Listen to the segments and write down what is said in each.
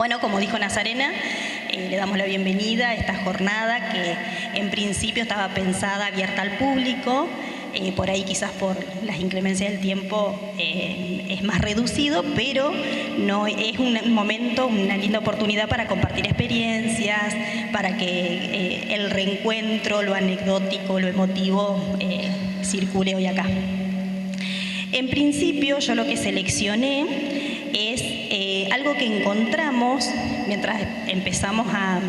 Bueno, como dijo Nazarena, le damos la bienvenida a esta jornada que en principio estaba pensada abierta al público, por ahí quizás por las inclemencias del tiempo es más reducido, pero no, es un momento, una linda oportunidad para compartir experiencias, para que el reencuentro, lo anecdótico, lo emotivo circule hoy acá. En principio yo lo que seleccioné es algo que encontramos mientras empezamos a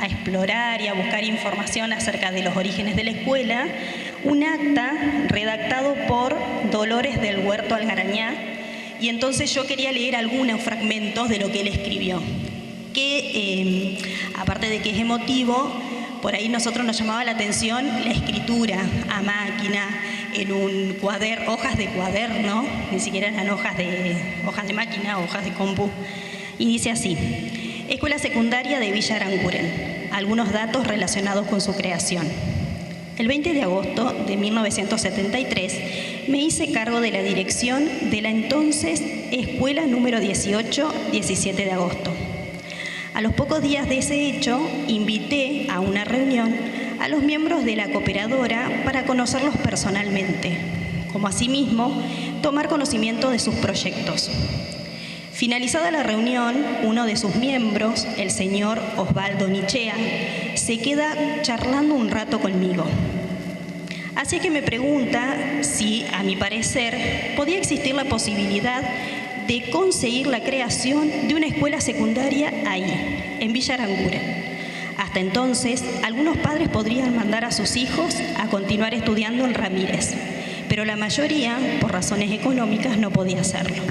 explorar y a buscar información acerca de los orígenes de la escuela, un acta redactado por Dolores del Huerto Algarañá, y entonces yo quería leer algunos fragmentos de lo que él escribió, que aparte de que es emotivo, por ahí nosotros nos llamaba la atención la escritura a máquina, en un cuaderno, hojas de cuaderno, ni siquiera eran hojas de máquina, hojas de compu. Y dice así: Escuela Secundaria de Villa Aranguren, algunos datos relacionados con su creación. El 20 de agosto de 1973 me hice cargo de la dirección de la entonces Escuela número 18, 17 de agosto. A los pocos días de ese hecho, invité a una reunión a los miembros de la cooperadora para conocerlos personalmente, como asimismo tomar conocimiento de sus proyectos. Finalizada la reunión, uno de sus miembros, el señor Osvaldo Nichea, se queda charlando un rato conmigo. Así que me pregunta si, a mi parecer, podía existir la posibilidad de conseguir la creación de una escuela secundaria ahí, en Villa Aranguren. Hasta entonces, algunos padres podrían mandar a sus hijos a continuar estudiando en Ramírez, pero la mayoría, por razones económicas, no podía hacerlo.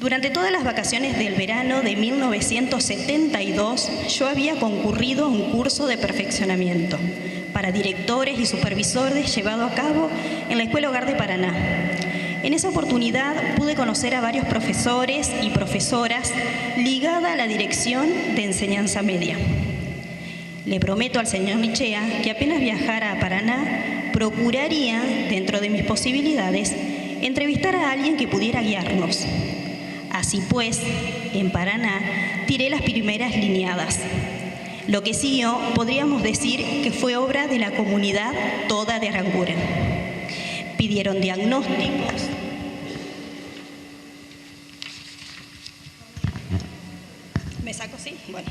Durante todas las vacaciones del verano de 1972, yo había concurrido a un curso de perfeccionamiento para directores y supervisores llevado a cabo en la Escuela Hogar de Paraná. En esa oportunidad pude conocer a varios profesores y profesoras ligadas a la dirección de enseñanza media. Le prometo al señor Nichea que apenas viajara a Paraná, procuraría, dentro de mis posibilidades, entrevistar a alguien que pudiera guiarnos. Así pues, en Paraná tiré las primeras lineadas. Lo que siguió, podríamos decir que fue obra de la comunidad toda de Aranguren. Pidieron diagnósticos. ¿Me saco, sí? Bueno.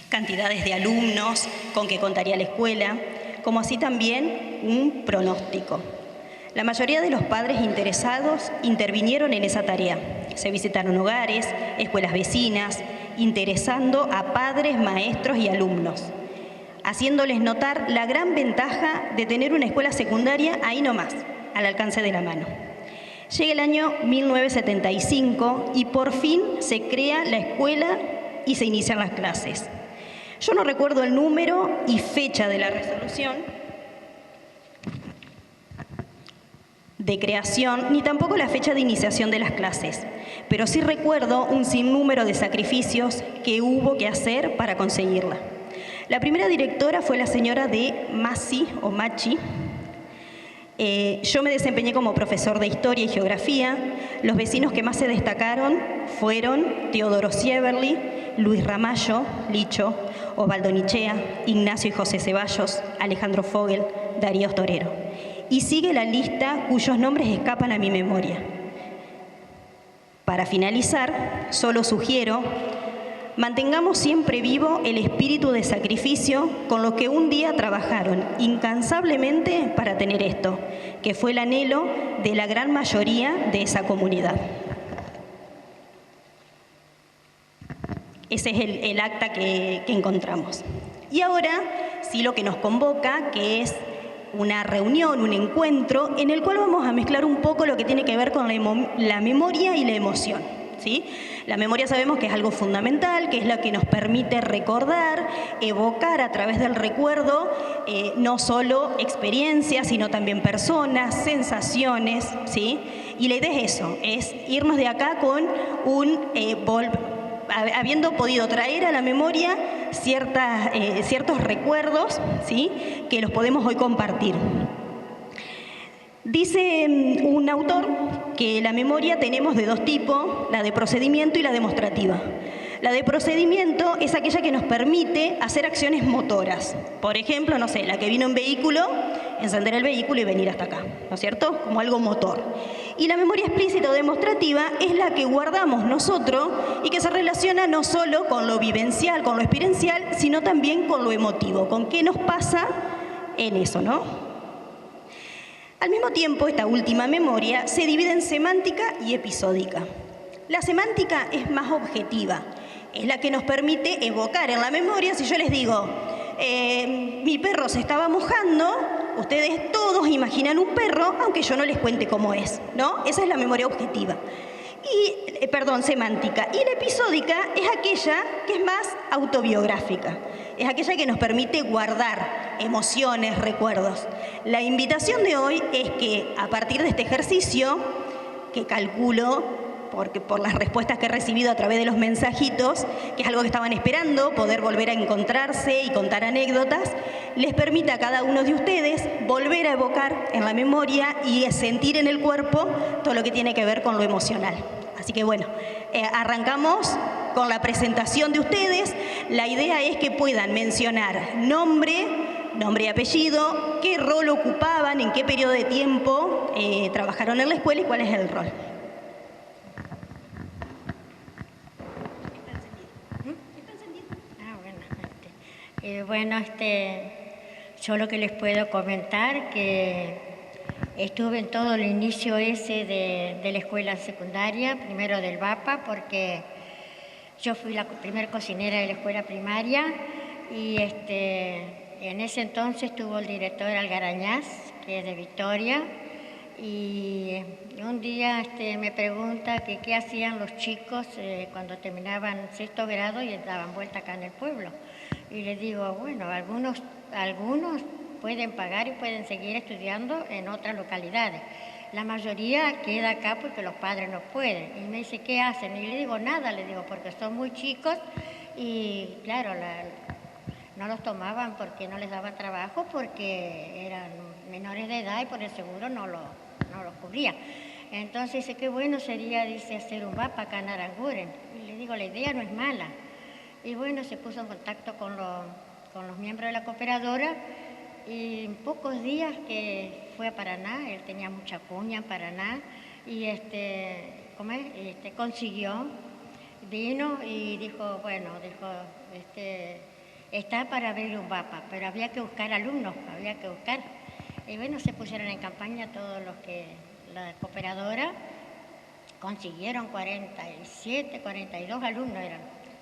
Cantidades de alumnos con que contaría la escuela, como así también un pronóstico. La mayoría de los padres interesados intervinieron en esa tarea. Se visitaron hogares, escuelas vecinas, interesando a padres, maestros y alumnos, haciéndoles notar la gran ventaja de tener una escuela secundaria ahí nomás, al alcance de la mano. Llega el año 1975 y por fin se crea la escuela y se inician las clases. Yo no recuerdo el número y fecha de la resolución de creación, ni tampoco la fecha de iniciación de las clases, pero sí recuerdo un sinnúmero de sacrificios que hubo que hacer para conseguirla. La primera directora fue la señora de Machi. Yo me desempeñé como profesor de Historia y Geografía. Los vecinos que más se destacaron fueron Teodoro Sieverli, Luis Ramallo, Licho, Osvaldo Nichea, Ignacio y José Ceballos, Alejandro Fogel, Darío Torero. Y sigue la lista cuyos nombres escapan a mi memoria. Para finalizar, solo sugiero: mantengamos siempre vivo el espíritu de sacrificio con lo que un día trabajaron incansablemente para tener esto, que fue el anhelo de la gran mayoría de esa comunidad. Ese es el acta que encontramos. Y ahora sí, lo que nos convoca, que es una reunión, un encuentro, en el cual vamos a mezclar un poco lo que tiene que ver con la memoria y la emoción, ¿sí? La memoria sabemos que es algo fundamental, que es la que nos permite recordar, evocar a través del recuerdo no solo experiencias, sino también personas, sensaciones, ¿sí? Y la idea es eso, es irnos de acá con habiendo podido traer a la memoria ciertos recuerdos, ¿sí?, que los podemos hoy compartir. Dice un autor que la memoria tenemos de dos tipos, la de procedimiento y la demostrativa. La de procedimiento es aquella que nos permite hacer acciones motoras. Por ejemplo, no sé, la que vino en vehículo, encender el vehículo y venir hasta acá, ¿no es cierto? Como algo motor. Y la memoria explícita o demostrativa es la que guardamos nosotros y que se relaciona no solo con lo vivencial, con lo experiencial, sino también con lo emotivo, con qué nos pasa en eso, ¿no? Al mismo tiempo, esta última memoria se divide en semántica y episódica. La semántica es más objetiva, es la que nos permite evocar en la memoria. Si yo les digo, mi perro se estaba mojando, ustedes todos imaginan un perro, aunque yo no les cuente cómo es, ¿no? Esa es la memoria objetiva. Semántica. Y la episódica es aquella que es más autobiográfica. Es aquella que nos permite guardar emociones, recuerdos. La invitación de hoy es que a partir de este ejercicio, que calculo porque por las respuestas que he recibido a través de los mensajitos, que es algo que estaban esperando, poder volver a encontrarse y contar anécdotas, les permita a cada uno de ustedes volver a evocar en la memoria y sentir en el cuerpo todo lo que tiene que ver con lo emocional. Así que bueno, arrancamos con la presentación de ustedes. La idea es que puedan mencionar nombre y apellido, qué rol ocupaban, en qué periodo de tiempo trabajaron en la escuela y cuál es el rol. Yo lo que les puedo comentar que estuve en todo el inicio ese de la escuela secundaria, primero del VAPA, porque yo fui la primer cocinera de la escuela primaria y en ese entonces estuvo el director Algarañaz, que es de Victoria, y un día me pregunta que qué hacían los chicos cuando terminaban sexto grado y daban vuelta acá en el pueblo. Y les digo, bueno, algunos pueden pagar y pueden seguir estudiando en otras localidades. La mayoría queda acá porque los padres no pueden. Y me dice, ¿qué hacen? Y le digo, nada, le digo, porque son muy chicos y claro, no los tomaban porque no les daba trabajo, porque eran menores de edad y por el seguro no los cubría. Entonces dice, qué bueno sería, dice, hacer un VAPA acá en Aranguren. Y le digo, la idea no es mala. Y bueno, se puso en contacto con los miembros de la cooperadora y en pocos días que fue a Paraná, él tenía mucha cuña en Paraná y consiguió, vino y dijo, bueno, está para abrir un VAPA, pero había que buscar alumnos, había que buscar. Y bueno, se pusieron en campaña todos los que la cooperadora consiguieron 47, 42 alumnos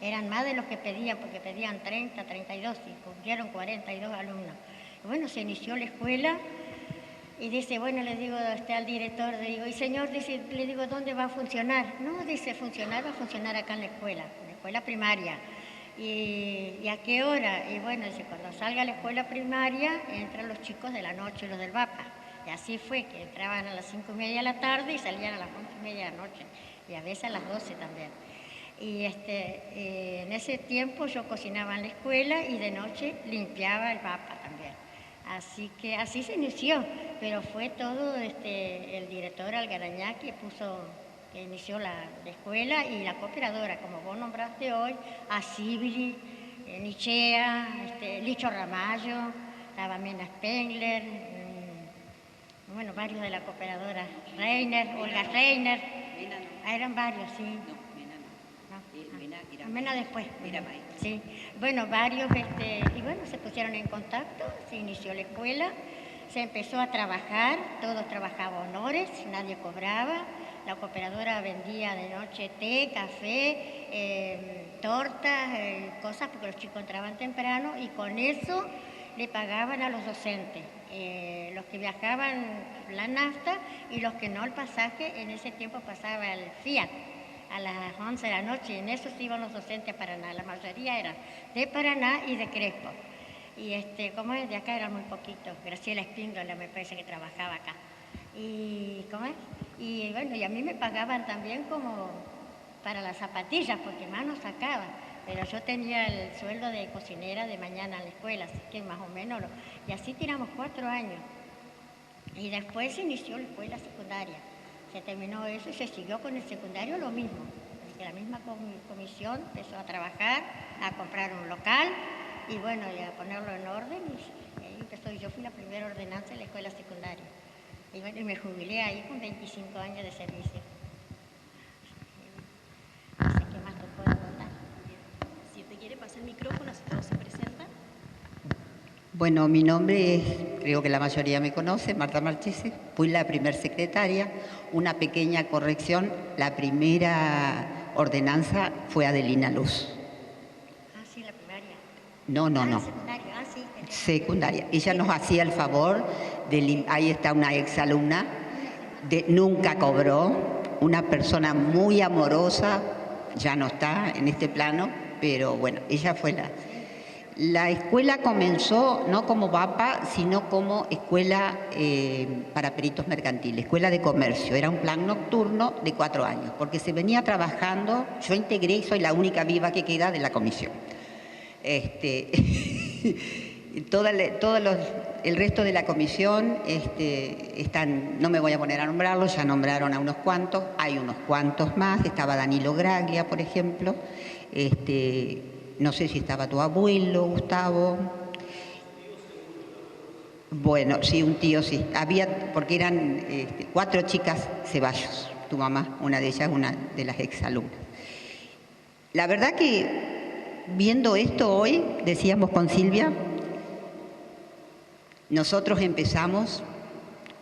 eran más de los que pedían, porque pedían 30, 32 y cumplieron 42 alumnos. Y bueno, se inició la escuela y dice, bueno, le digo al director, le digo, y señor, dice, le digo, ¿dónde va a funcionar? No, dice, va a funcionar acá en la escuela primaria. ¿Y a qué hora? Y bueno, dice, cuando salga a la escuela primaria, entran los chicos de la noche y los del VAPA. Y así fue, que entraban a las 5:30 de la tarde y salían a las 11:30 de la noche, y a veces a las 12 también. Y en ese tiempo yo cocinaba en la escuela y de noche limpiaba el VAPA también. Así que así se inició, pero fue todo el director Algarañá que inició la escuela y la cooperadora, como vos nombraste hoy, a Sibili, Nichea, Licho Ramallo, estaba Mena Spengler, bueno, varios de la cooperadora, Olga Reiner, eran varios, sí. Mena después. Sí. Bueno, varios, y bueno, se pusieron en contacto, se inició la escuela, se empezó a trabajar, todos trabajaban honores, nadie cobraba, la cooperadora vendía de noche té, café, tortas, cosas, porque los chicos entraban temprano y con eso le pagaban a los docentes, los que viajaban la nafta y los que no el pasaje. En ese tiempo pasaba el Fiat a las 11 de la noche, y en eso sí iban los docentes a Paraná. La mayoría eran de Paraná y de Crespo. Y ¿cómo es? De acá eran muy poquitos. Graciela Espíndola me parece que trabajaba acá. Y ¿cómo es? Y bueno, y a mí me pagaban también como para las zapatillas, porque más no sacaban. Pero yo tenía el sueldo de cocinera de mañana en la escuela, así que más o menos y así tiramos 4 años. Y después se inició la escuela secundaria. Se terminó eso y se siguió con el secundario lo mismo. Porque la misma comisión empezó a trabajar, a comprar un local y bueno, y a ponerlo en orden. Y ahí empezó. Yo fui la primera ordenanza en la escuela secundaria. Y bueno, y me jubilé ahí con 25 años de servicio. No sé qué más te puedo contar. Si usted quiere, pasa el micrófono, si todos se presentan. Bueno, mi nombre es, creo que la mayoría me conoce, Marta Marchese. Fui la primer secretaria. Una pequeña corrección, la primera ordenanza fue Adelina Luz. Ah, sí, la primaria. No. Secundaria. Ah, sí. Secundaria. Ella nos hacía el favor, ahí está una exalumna, nunca cobró, una persona muy amorosa, ya no está en este plano, pero bueno, ella fue La escuela comenzó no como VAPA, sino como escuela para peritos mercantiles, escuela de comercio. Era un plan nocturno de 4 años, porque se venía trabajando, yo integré y soy la única viva que queda de la comisión. El resto de la comisión están, no me voy a poner a nombrarlos, ya nombraron a unos cuantos, hay unos cuantos más, estaba Danilo Graglia, por ejemplo, no sé si estaba tu abuelo, Gustavo. Bueno, sí, un tío sí. Había, porque eran 4 chicas Ceballos, tu mamá, una de ellas, una de las exalumnas. La verdad que viendo esto hoy, decíamos con Silvia, nosotros empezamos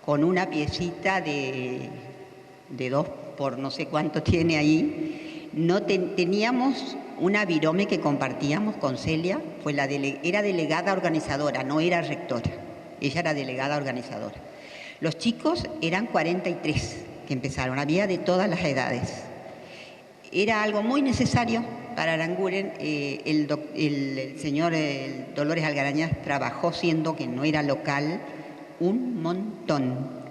con una piecita de 2 por no sé cuánto tiene ahí. No teníamos una virome que compartíamos con Celia, era delegada organizadora, no era rectora. Ella era delegada organizadora. Los chicos eran 43 que empezaron, había de todas las edades. Era algo muy necesario para Aranguren. El señor Dolores Algarañaz trabajó, siendo que no era local, un montón.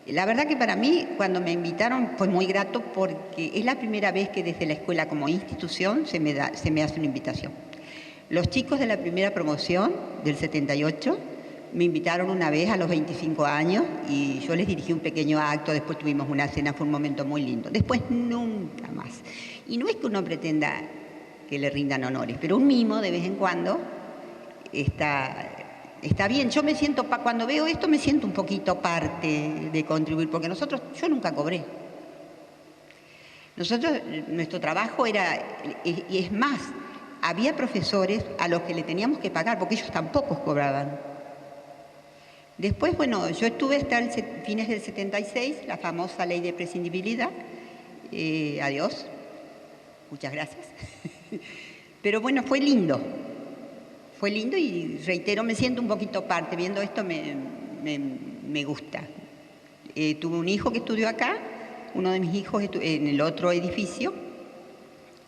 La verdad que para mí, cuando me invitaron, fue muy grato porque es la primera vez que desde la escuela como institución se me hace una invitación. Los chicos de la primera promoción, del 78, me invitaron una vez a los 25 años y yo les dirigí un pequeño acto, después tuvimos una cena, fue un momento muy lindo. Después nunca más. Y no es que uno pretenda que le rindan honores, pero un mimo de vez en cuando está bien. Yo me siento, cuando veo esto me siento un poquito parte de contribuir, porque yo nunca cobré. Nuestro trabajo era, y es más, había profesores a los que le teníamos que pagar, porque ellos tampoco cobraban. Después, bueno, yo estuve hasta fines del 76, la famosa ley de prescindibilidad. Adiós. Muchas gracias. Pero bueno, fue lindo. Fue lindo y reitero, me siento un poquito parte. Viendo esto me gusta. Tuve un hijo que estudió acá, uno de mis hijos en el otro edificio.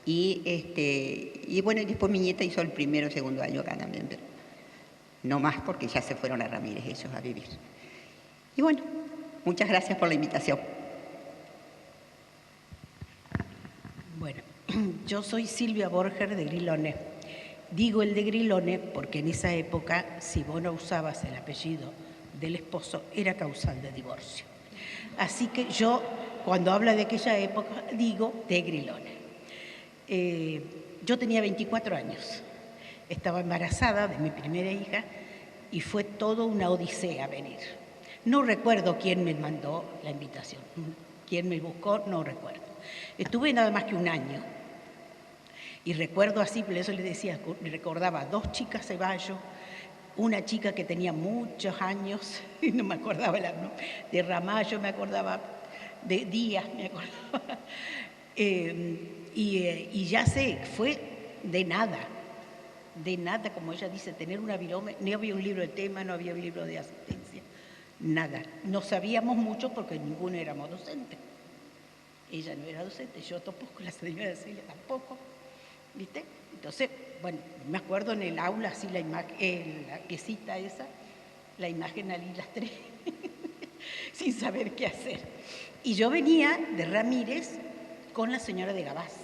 Y bueno, y después mi nieta hizo el primero o segundo año acá también, pero no más porque ya se fueron a Ramírez ellos a vivir. Y bueno, muchas gracias por la invitación. Bueno, yo soy Silvia Borger de Grilone. Digo el de Grilone porque en esa época, si vos no usabas el apellido del esposo, era causal de divorcio. Así que yo, cuando hablo de aquella época, digo de Grilone. Yo tenía 24 años. Estaba embarazada de mi primera hija y fue todo una odisea venir. No recuerdo quién me mandó la invitación, quién me buscó, no recuerdo. Estuve nada más que un año y recuerdo así, por eso les decía, recordaba 2 chicas Ceballos, una chica que tenía muchos años, y no me acordaba el nombre, de Ramallo me acordaba, de Díaz me acordaba, y ya sé, fue de nada, como ella dice, tener una virome, no había un libro de tema, no había un libro de asistencia, nada. No sabíamos mucho porque ninguno éramos docentes. Ella no era docente, yo tampoco, la señora Celia tampoco, ¿viste? Entonces, bueno, me acuerdo en el aula, así la piecita esa, la imagen allí las 3, sin saber qué hacer. Y yo venía de Ramírez con la señora de Gabás,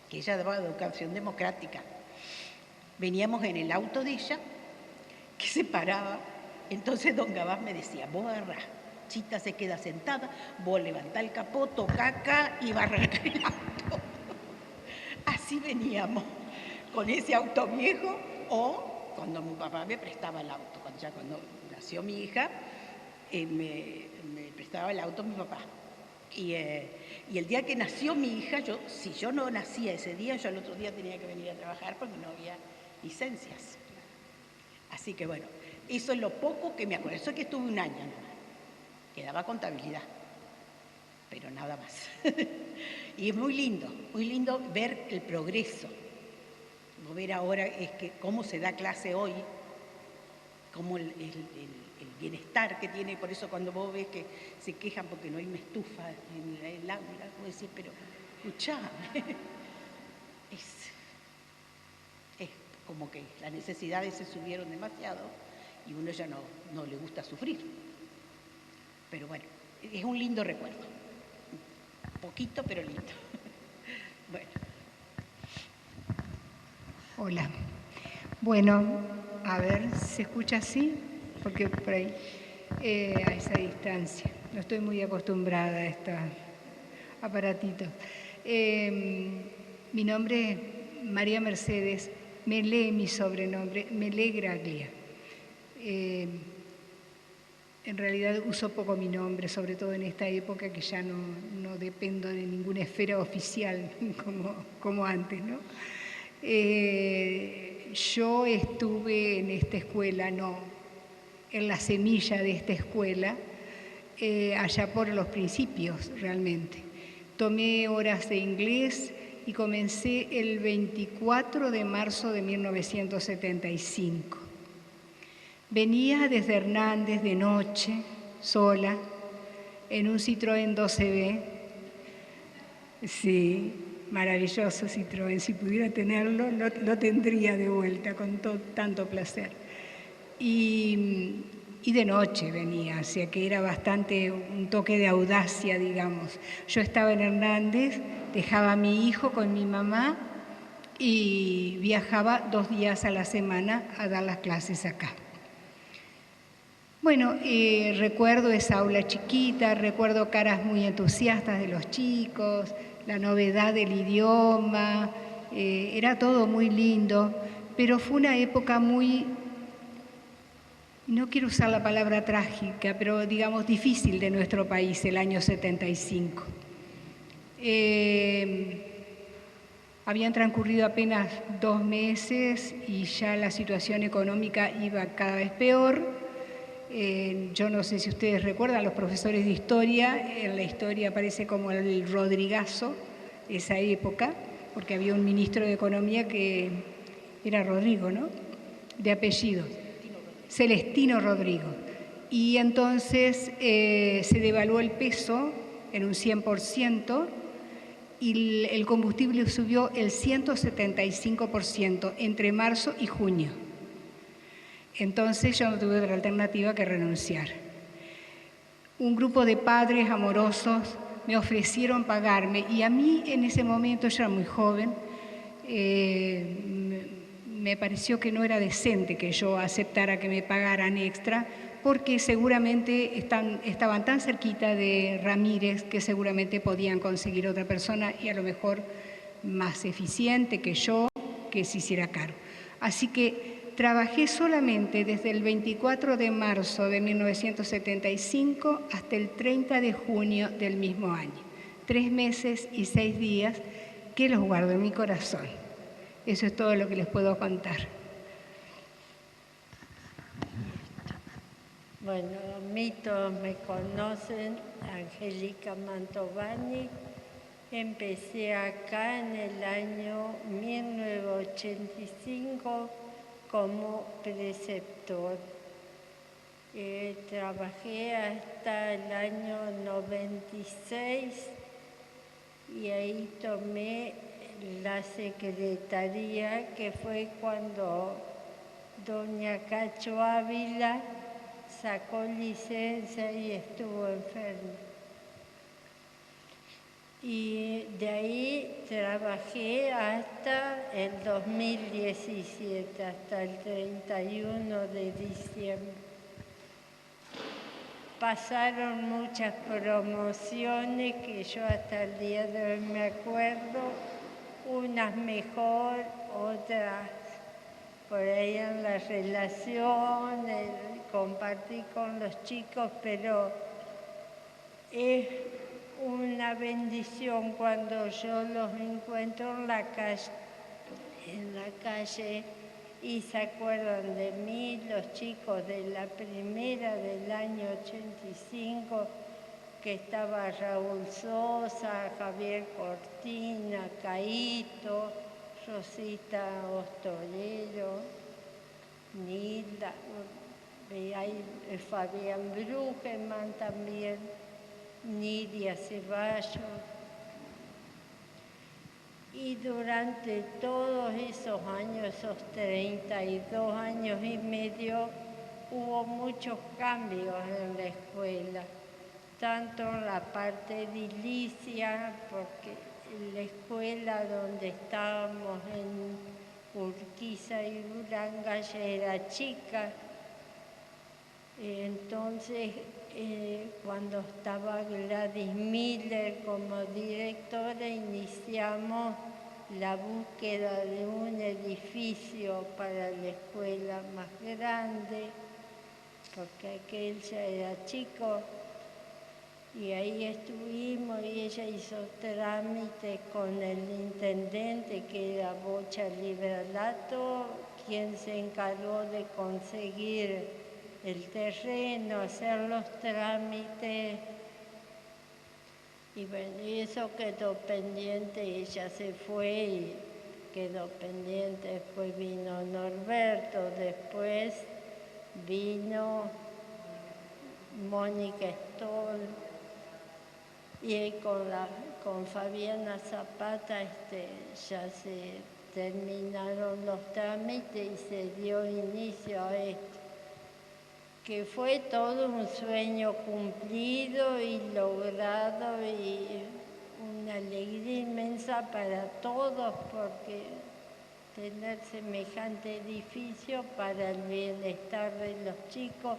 que ella daba educación democrática. Veníamos en el auto de ella, que se paraba. Entonces don Gabás me decía, vos agarrás Conchita se queda sentada, vos levantá el capó, tocá acá y va a arrancar el auto. Así veníamos, con ese auto viejo, o cuando mi papá me prestaba el auto. Cuando nació mi hija, me prestaba el auto mi papá. Y el día que nació mi hija, si yo no nacía ese día, yo el otro día tenía que venir a trabajar porque no había licencias. Así que bueno, eso es lo poco que me acuerdo. Eso es que estuve un año nomás, que daba contabilidad, pero nada más. Y es muy lindo ver el progreso. Ver ahora cómo se da clase hoy, cómo el bienestar que tiene. Por eso cuando vos ves que se quejan porque no hay una estufa en el aula, vos decís, pero escuchame, es como que las necesidades se subieron demasiado y uno ya no le gusta sufrir. Pero bueno, es un lindo recuerdo, poquito pero lindo. Bueno. Hola. Bueno, a ver, ¿se escucha así? Porque por ahí, a esa distancia. No estoy muy acostumbrada a estos aparatitos. Mi nombre es María Mercedes Melé, mi sobrenombre, Melé Graglia. En realidad uso poco mi nombre, sobre todo en esta época que ya no dependo de ninguna esfera oficial como antes, ¿no? Yo estuve en esta escuela, en la semilla de esta escuela, allá por los principios realmente. Tomé horas de inglés y comencé el 24 de marzo de 1975. Venía desde Hernández de noche, sola, en un Citroën 12B. Sí, maravilloso Citroën. Si pudiera tenerlo, lo tendría de vuelta con tanto placer. Y de noche venía, o sea que era bastante un toque de audacia, digamos. Yo estaba en Hernández, dejaba a mi hijo con mi mamá y viajaba 2 días a la semana a dar las clases acá. Bueno, recuerdo esa aula chiquita, recuerdo caras muy entusiastas de los chicos, la novedad del idioma, era todo muy lindo, pero fue una época muy, no quiero usar la palabra trágica, pero digamos difícil de nuestro país, el año 75. Habían transcurrido apenas 2 meses y ya la situación económica iba cada vez peor. Yo no sé si ustedes recuerdan, los profesores de historia, en la historia aparece como el Rodrigazo, esa época, porque había un ministro de Economía que era Rodrigo, ¿no? De apellido, Celestino Rodrigo. Y entonces se devaluó el peso en un 100% y el combustible subió el 175% entre marzo y junio. Entonces yo no tuve otra alternativa que renunciar. Un grupo de padres amorosos me ofrecieron pagarme y a mí en ese momento, yo era muy joven, me pareció que no era decente que yo aceptara que me pagaran extra porque seguramente estaban tan cerquita de Ramírez que seguramente podían conseguir otra persona y a lo mejor más eficiente que yo, que se hiciera cargo. Así que trabajé solamente desde el 24 de marzo de 1975 hasta el 30 de junio del mismo año. 3 meses y 6 días que los guardo en mi corazón. Eso es todo lo que les puedo contar. Bueno, a mí todos me conocen, Angélica Mantovani. Empecé acá en el año 1985 como preceptor. Trabajé hasta el año 96 y ahí tomé la secretaría, que fue cuando doña Cacho Ávila sacó licencia y estuvo enferma. Y de ahí trabajé hasta el 2017, hasta el 31 de diciembre. pasaron muchas promociones que yo hasta el día de hoy me acuerdo, unas mejor, otras por ahí en la relación, compartir con los chicos, pero es una bendición cuando yo los encuentro en la calle y se acuerdan de mí, los chicos de la primera del año 85, que estaba Raúl Sosa, Javier Cortina, Caíto, Rosita Ostorero, Nilda, Fabián Brugeman también, Nidia Ceballos. Y durante todos esos años, esos 32 años y medio, hubo muchos cambios en la escuela, tanto en la parte edilicia, porque la escuela donde estábamos en Urquiza y Uranga ya era chica. Entonces, cuando estaba Gladys Miller como directora, iniciamos la búsqueda de un edificio para la escuela más grande, porque aquel ya era chico. Y ahí estuvimos y ella hizo trámites con el intendente, que era Bocha Libralato, quien se encargó de conseguir el terreno, hacer los trámites. Y bueno, eso quedó pendiente, ella se fue y quedó pendiente. Después vino Norberto, después vino Mónica Stoll. Y con Fabiana Zapata ya se terminaron los trámites y se dio inicio a esto, que fue todo un sueño cumplido y logrado y una alegría inmensa para todos, porque tener semejante edificio para el bienestar de los chicos.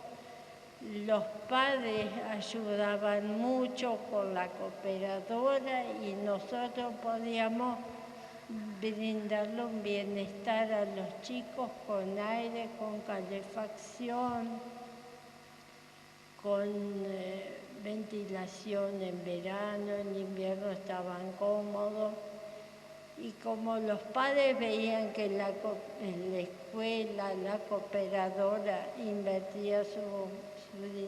Los padres ayudaban mucho con la cooperadora y nosotros podíamos brindarle un bienestar a los chicos con aire, con calefacción, con ventilación en verano, en invierno estaban cómodos. Y como los padres veían que en la escuela, la cooperadora invertía su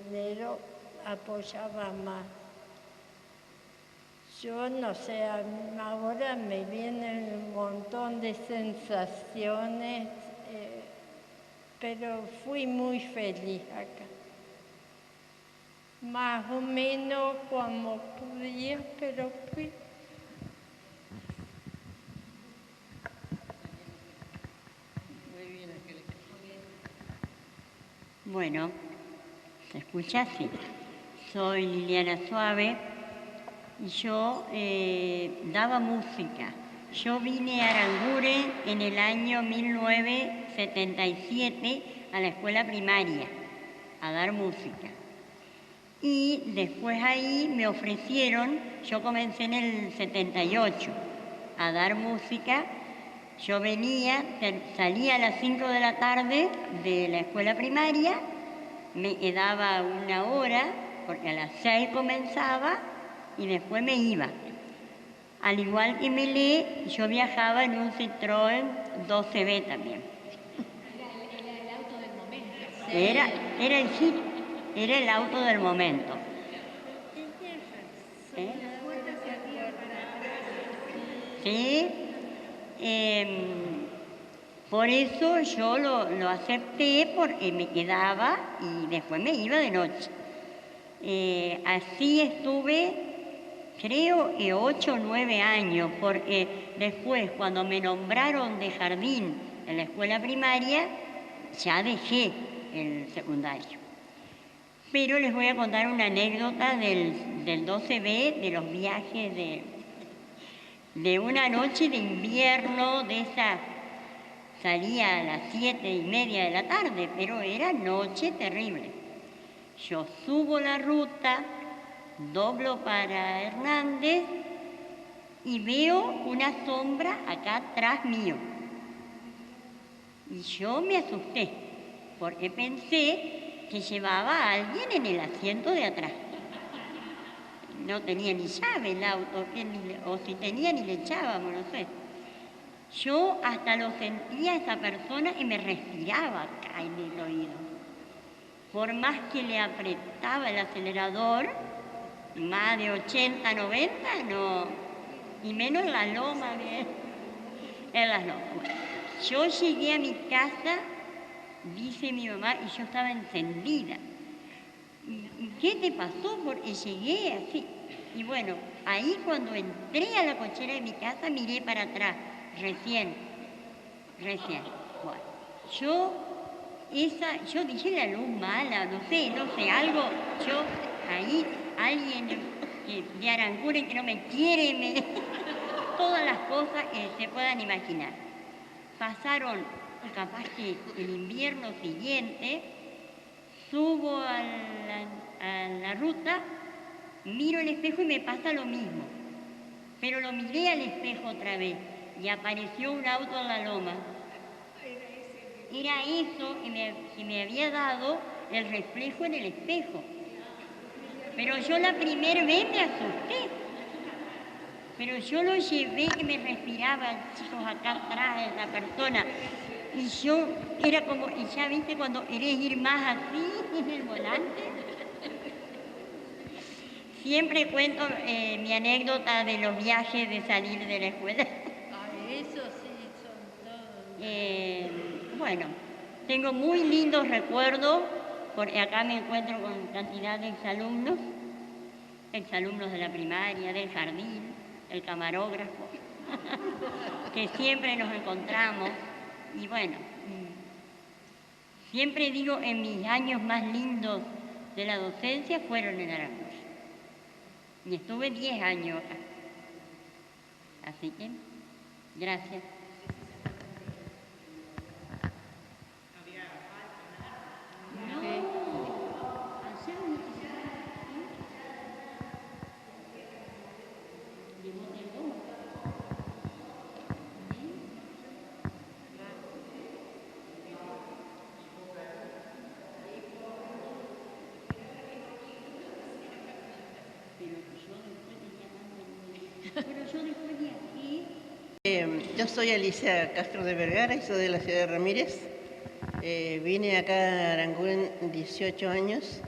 dinero, apoyaba más. Yo no sé, ahora me vienen un montón de sensaciones, pero fui muy feliz acá. Más o menos como podía, pero fui. Bueno, ¿se escucha? Sí. Soy Liliana Suave y yo daba música. Yo vine a Aranguren en el año 1977 a la escuela primaria a dar música. Y después ahí me ofrecieron, yo comencé en el 78 a dar música. Yo venía, salía a las 5 de la tarde de la escuela primaria, me quedaba una hora, porque a las 6 comenzaba, y después me iba. Al igual que Melé, yo viajaba en un Citroën 12B también. Era el auto del momento. Era el Jeep, era el auto del momento. ¿Sí? Por eso yo lo acepté, porque me quedaba y después me iba de noche. Así estuve, creo que 8 o 9 años, porque después, cuando me nombraron de jardín en la escuela primaria, ya dejé el secundario. Pero les voy a contar una anécdota del 12B, de los viajes de una noche de invierno, de esa, salía a las 7:30 de la tarde, pero era noche terrible. Yo subo la ruta, doblo para Hernández y veo una sombra acá atrás mío. Y yo me asusté, porque pensé que llevaba a alguien en el asiento de atrás. No tenía ni llave el auto, o si tenía ni le echábamos, no sé. Yo hasta lo sentía a esa persona y me respiraba acá en el oído. Por más que le apretaba el acelerador, más de 80, 90, no. Y menos en la loma, en las lomas. Bueno, yo llegué a mi casa, dice mi mamá, y yo estaba encendida. ¿Y qué te pasó? Porque llegué así. Y bueno, ahí cuando entré a la cochera de mi casa, miré para atrás, recién. Bueno, yo dije la luz mala, no sé, algo, yo ahí, alguien de Aranguren que no me quiere, todas las cosas que se puedan imaginar. Pasaron, capaz que el invierno siguiente, subo a la ruta, miro el espejo y me pasa lo mismo. Pero lo miré al espejo otra vez y apareció un auto en la loma. Era eso que me había dado el reflejo en el espejo. Pero yo la primera vez me asusté. Pero yo lo llevé que me respiraba, chicos, acá atrás de la persona. Y yo era como, y ya viste cuando querés ir más así en el volante. Siempre cuento mi anécdota de los viajes de salir de la escuela. Ay, eso sí, son todos. Bueno, tengo muy lindos recuerdos, porque acá me encuentro con cantidad de exalumnos de la primaria, del jardín, el camarógrafo, que siempre nos encontramos. Y bueno, siempre digo, en mis años más lindos de la docencia fueron en Aranguren. Y estuve 10 años acá. Así que, gracias. Yo soy Alicia Castro de Vergara y soy de la ciudad de Ramírez. Vine acá a Aranguren 18 años.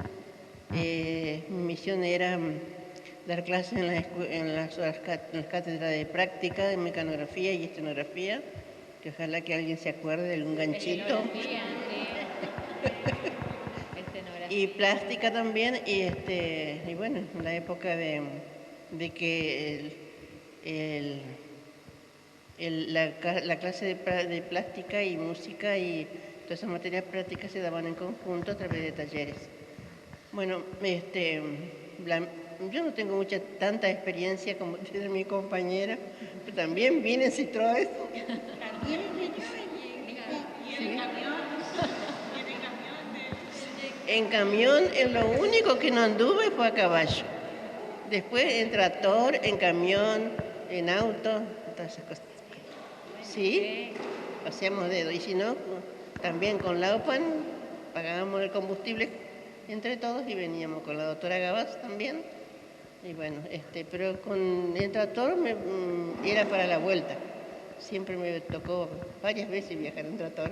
Mi misión era dar clases en las cátedras de práctica de mecanografía y escenografía, que ojalá que alguien se acuerde de algún ganchito. Y plástica también, y bueno, en la época de que la clase de plástica y música y todas esas materias prácticas se daban en conjunto a través de talleres. Bueno, yo no tengo tanta experiencia como tiene mi compañera, pero también vine en Citroën. ¿También en Citroën? Sí. En camión, lo único que no anduve fue a caballo. Después en tractor, en camión, en auto, todas esas cosas. Sí, hacíamos dedo. Y si no, también con la OPAN pagábamos el combustible entre todos y veníamos con la doctora Gabás también. Y bueno, pero con el tractor era para la vuelta. Siempre me tocó varias veces viajar en tractor,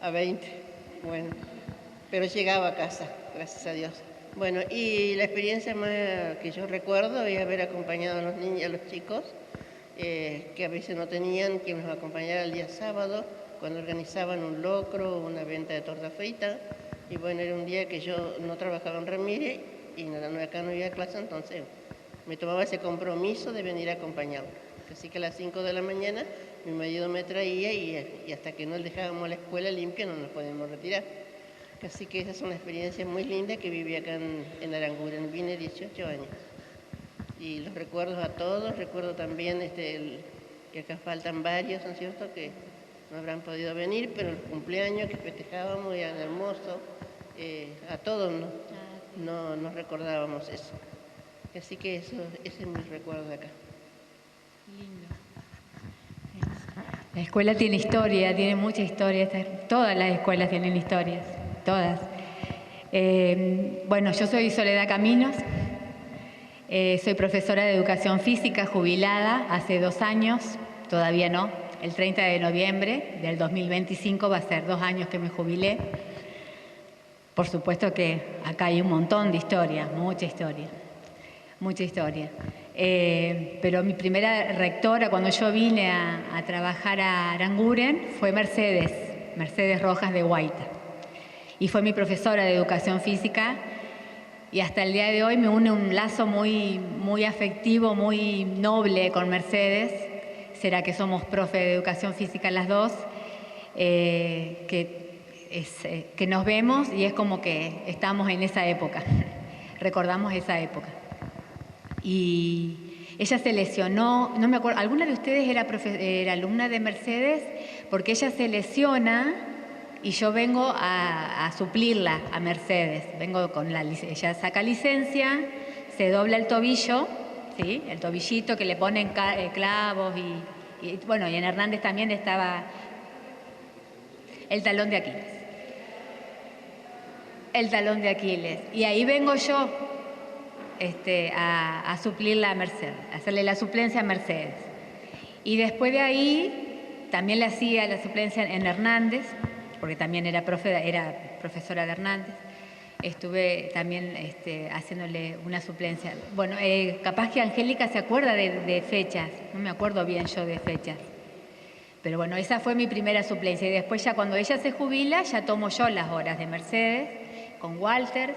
a 20. Bueno, pero llegaba a casa, gracias a Dios. Bueno, y la experiencia más que yo recuerdo es haber acompañado a los niños, a los chicos, que a veces no tenían quien los acompañara el día sábado, cuando organizaban un locro, una venta de torta frita. Y bueno, era un día que yo no trabajaba en Ramírez y acá no había clase, entonces me tomaba ese compromiso de venir a acompañarlo. Así que a las 5 de la mañana mi marido me traía y hasta que no dejábamos la escuela limpia no nos podíamos retirar. Así que esa es una experiencia muy linda que viví acá en Aranguren. Vine 18 años. Y los recuerdo a todos. Recuerdo también que acá faltan varios, ¿no es cierto?, que no habrán podido venir, pero el cumpleaños que festejábamos eran hermosos. A todos, ¿no? no recordábamos eso. Así que ese es mi recuerdo de acá. Lindo. La escuela tiene historia, tiene mucha historia. Todas las escuelas tienen historias, todas. Bueno, yo soy Soledad Caminos, soy profesora de educación física jubilada hace 2 años, todavía no. El 30 de noviembre del 2025 va a ser 2 años que me jubilé. Por supuesto que acá hay un montón de historia, mucha historia. Pero mi primera rectora cuando yo vine a trabajar a Aranguren fue Mercedes Rojas de Guaita. Y fue mi profesora de educación física y hasta el día de hoy me une un lazo muy afectivo, muy noble con Mercedes. Será que somos profe de educación física las dos, que nos vemos y es como que estamos en esa época, recordamos esa época. Y ella se lesionó, no me acuerdo, ¿alguna de ustedes era alumna de Mercedes? Porque ella se lesiona y yo vengo a suplirla a Mercedes. Vengo con ella saca licencia, se dobla el tobillo, ¿sí? El tobillito que le ponen clavos y bueno, y en Hernández también estaba el talón de Aquiles. El talón de Aquiles. Y ahí vengo yo a suplirla a Mercedes, a hacerle la suplencia a Mercedes. Y después de ahí también le hacía la suplencia en Hernández, porque también era profesora de Hernández. Estuve también haciéndole una suplencia. Bueno, capaz que Angélica se acuerda de fechas, no me acuerdo bien yo de fechas. Pero bueno, esa fue mi primera suplencia. Y después ya cuando ella se jubila, ya tomo yo las horas de Mercedes con Walter.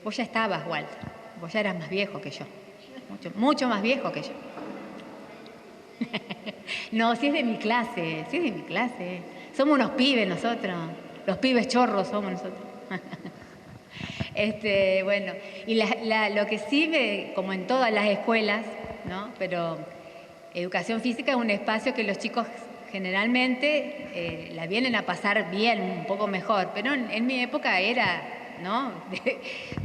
Vos ya estabas, Walter. Vos ya eras más viejo que yo. Mucho más viejo que yo. No, si es de mi clase, Somos unos pibes nosotros. Los pibes chorros somos nosotros. Bueno, y lo que sí, como en todas las escuelas, ¿no? Pero educación física es un espacio que los chicos generalmente la vienen a pasar bien, un poco mejor. Pero en mi época era, ¿no?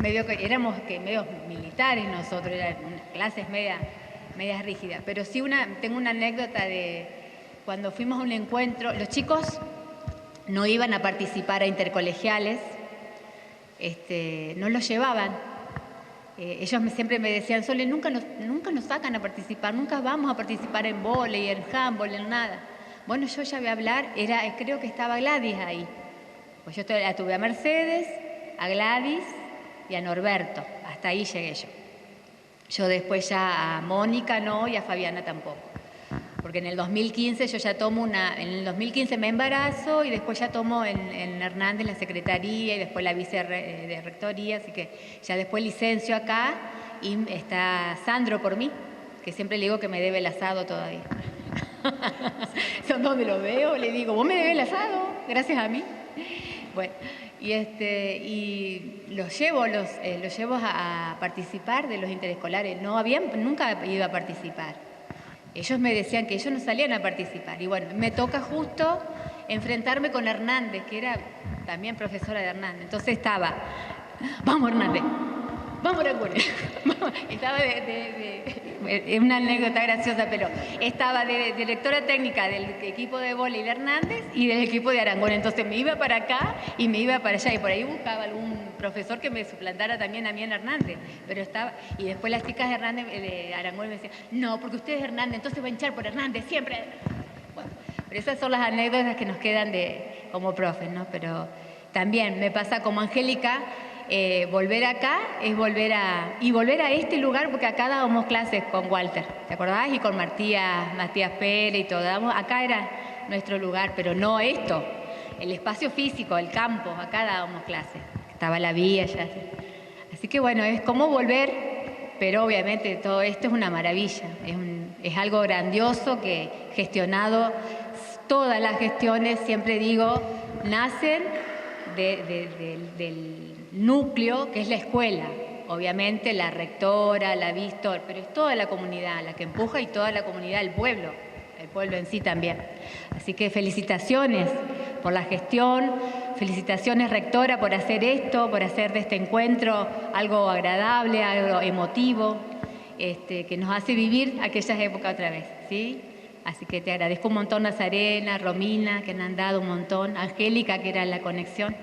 Éramos medios militares nosotros, eran clases medias rígidas. Pero sí tengo una anécdota de cuando fuimos a un encuentro, los chicos no iban a participar a intercolegiales, no los llevaban. Ellos siempre me decían, Sole, nunca nos sacan a participar, nunca vamos a participar en vóley, en handball, en nada. Bueno, yo ya voy a hablar, creo que estaba Gladys ahí. Pues yo la tuve a Mercedes, a Gladys y a Norberto. Hasta ahí llegué yo. Yo después ya a Mónica no y a Fabiana tampoco. Porque en el 2015 yo ya tomo en el 2015 me embarazo y después ya tomo en Hernández la secretaría y después la vice de rectoría, así que ya después licencio acá y está Sandro por mí, que siempre le digo que me debe el asado todavía. Donde lo veo le digo, vos me debes el asado, gracias a mí. Bueno, y los llevo a participar de los interescolares, nunca iba a participar. Ellos me decían que ellos no salían a participar. Y bueno, me toca justo enfrentarme con Hernández, que era también profesora de Hernández. Entonces estaba, vamos Hernández, vamos Aranguren. Estaba es una anécdota graciosa, pero estaba de directora técnica del equipo de vóley de Hernández y del equipo de Aranguren. Entonces me iba para acá y me iba para allá. Y por ahí buscaba algún profesor que me suplantara también a mí en Hernández. Pero y después las chicas de Hernández, de Aranguren me decían, no, porque usted es Hernández, entonces va a hinchar por Hernández, siempre. Bueno, pero esas son las anécdotas que nos quedan como profes, ¿no? Pero también me pasa como Angélica, volver acá es volver a este lugar, porque acá dábamos clases con Walter, ¿te acordás? Y con Matías Pérez y todo. Acá era nuestro lugar, pero no esto, el espacio físico, el campo, acá dábamos clases. Estaba la vía ya. Así que bueno, es como volver, pero obviamente todo esto es una maravilla, es algo grandioso que gestionado, todas las gestiones, siempre digo, nacen del núcleo que es la escuela. Obviamente la rectora, la Víctor, pero es toda la comunidad la que empuja y toda la comunidad, el pueblo en sí también. Así que felicitaciones por la gestión, felicitaciones rectora por hacer esto, por hacer de este encuentro algo agradable, algo emotivo, que nos hace vivir aquellas épocas otra vez, ¿sí? Así que te agradezco un montón, Nazarena, Romina, que me han dado un montón, Angélica, que era la conexión,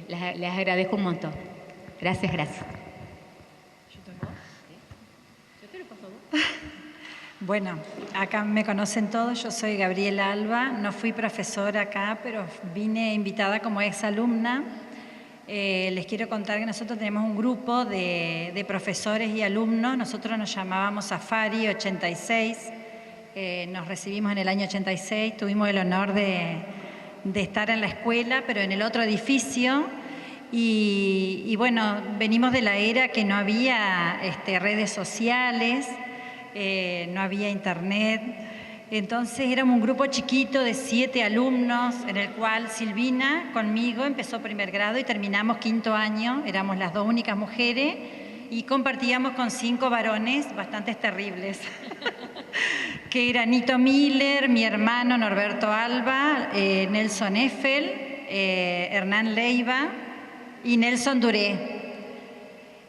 les agradezco un montón. Gracias, gracias. Bueno, acá me conocen todos, yo soy Gabriela Alba, no fui profesora acá, pero vine invitada como exalumna. Les quiero contar que nosotros tenemos un grupo de profesores y alumnos, nosotros nos llamábamos Safari 86, nos recibimos en el año 86, tuvimos el honor de estar en la escuela, pero en el otro edificio, y bueno, venimos de la era que no había redes sociales, no había internet, entonces éramos un grupo chiquito de 7 alumnos, en el cual Silvina conmigo empezó primer grado y terminamos 5º año, éramos las 2 únicas mujeres y compartíamos con 5 varones bastante terribles, que era Nito Miller, mi hermano Norberto Alba, Nelson Eiffel, Hernán Leiva y Nelson Duré.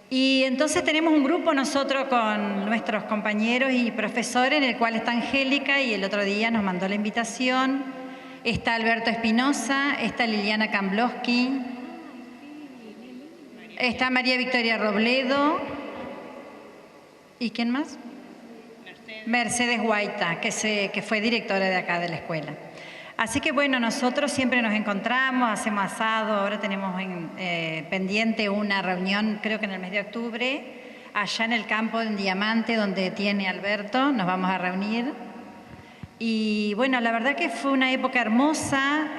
Y entonces tenemos un grupo nosotros con nuestros compañeros y profesores, en el cual está Angélica y el otro día nos mandó la invitación. Está Alberto Espinosa, está Liliana Kamblowski, está María Victoria Robledo. ¿Y quién más? Mercedes Guaita, que fue directora de acá de la escuela. Así que bueno, nosotros siempre nos encontramos, hacemos asado, ahora tenemos pendiente una reunión, creo que en el mes de octubre, allá en el campo en Diamante, donde tiene Alberto, nos vamos a reunir. Y bueno, la verdad que fue una época hermosa,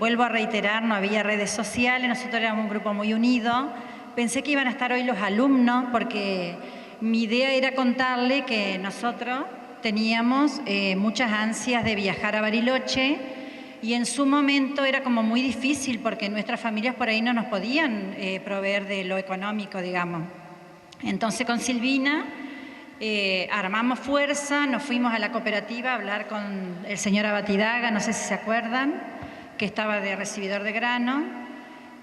vuelvo a reiterar, no había redes sociales, nosotros éramos un grupo muy unido. Pensé que iban a estar hoy los alumnos, porque mi idea era contarle que nosotros teníamos muchas ansias de viajar a Bariloche y en su momento era como muy difícil porque nuestras familias por ahí no nos podían proveer de lo económico, digamos. Entonces con Silvina armamos fuerza, nos fuimos a la cooperativa a hablar con el señor Abatidaga, no sé si se acuerdan, que estaba de recibidor de grano.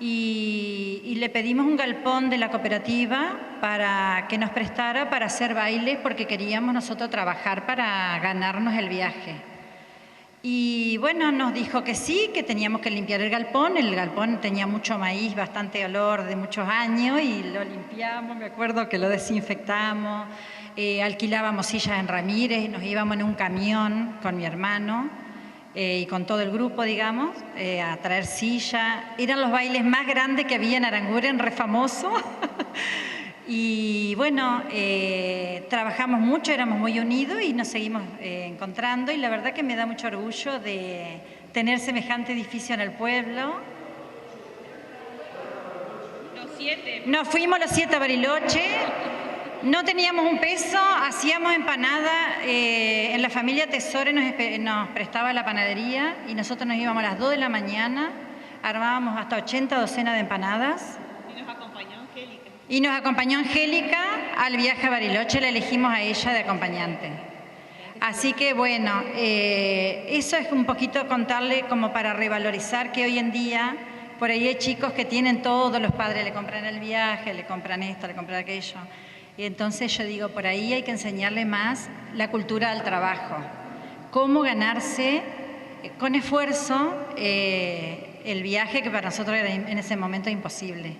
Y le pedimos un galpón de la cooperativa para que nos prestara para hacer bailes porque queríamos nosotros trabajar para ganarnos el viaje. Y bueno, nos dijo que sí, que teníamos que limpiar el galpón tenía mucho maíz, bastante olor de muchos años y lo limpiamos, me acuerdo que lo desinfectamos, alquilábamos sillas en Ramírez, nos íbamos en un camión con mi hermano. Y con todo el grupo, digamos, a traer silla. Eran los bailes más grandes que había en Aranguren, re famoso. Y bueno, trabajamos mucho, éramos muy unidos y nos seguimos encontrando. Y la verdad que me da mucho orgullo de tener semejante edificio en el pueblo. Nos fuimos los 7 a Bariloche. No teníamos un peso, hacíamos empanada, en la familia Tesore nos prestaba la panadería y nosotros nos íbamos a las 2 de la mañana, armábamos hasta 80 docenas de empanadas. Y nos acompañó Angélica al viaje a Bariloche, la elegimos a ella de acompañante. Así que bueno, eso es un poquito contarle como para revalorizar que hoy en día por ahí hay chicos que tienen todo, los padres le compran el viaje, le compran esto, le compran aquello. Y entonces yo digo, por ahí hay que enseñarle más la cultura del trabajo. Cómo ganarse con esfuerzo el viaje que para nosotros era en ese momento imposible.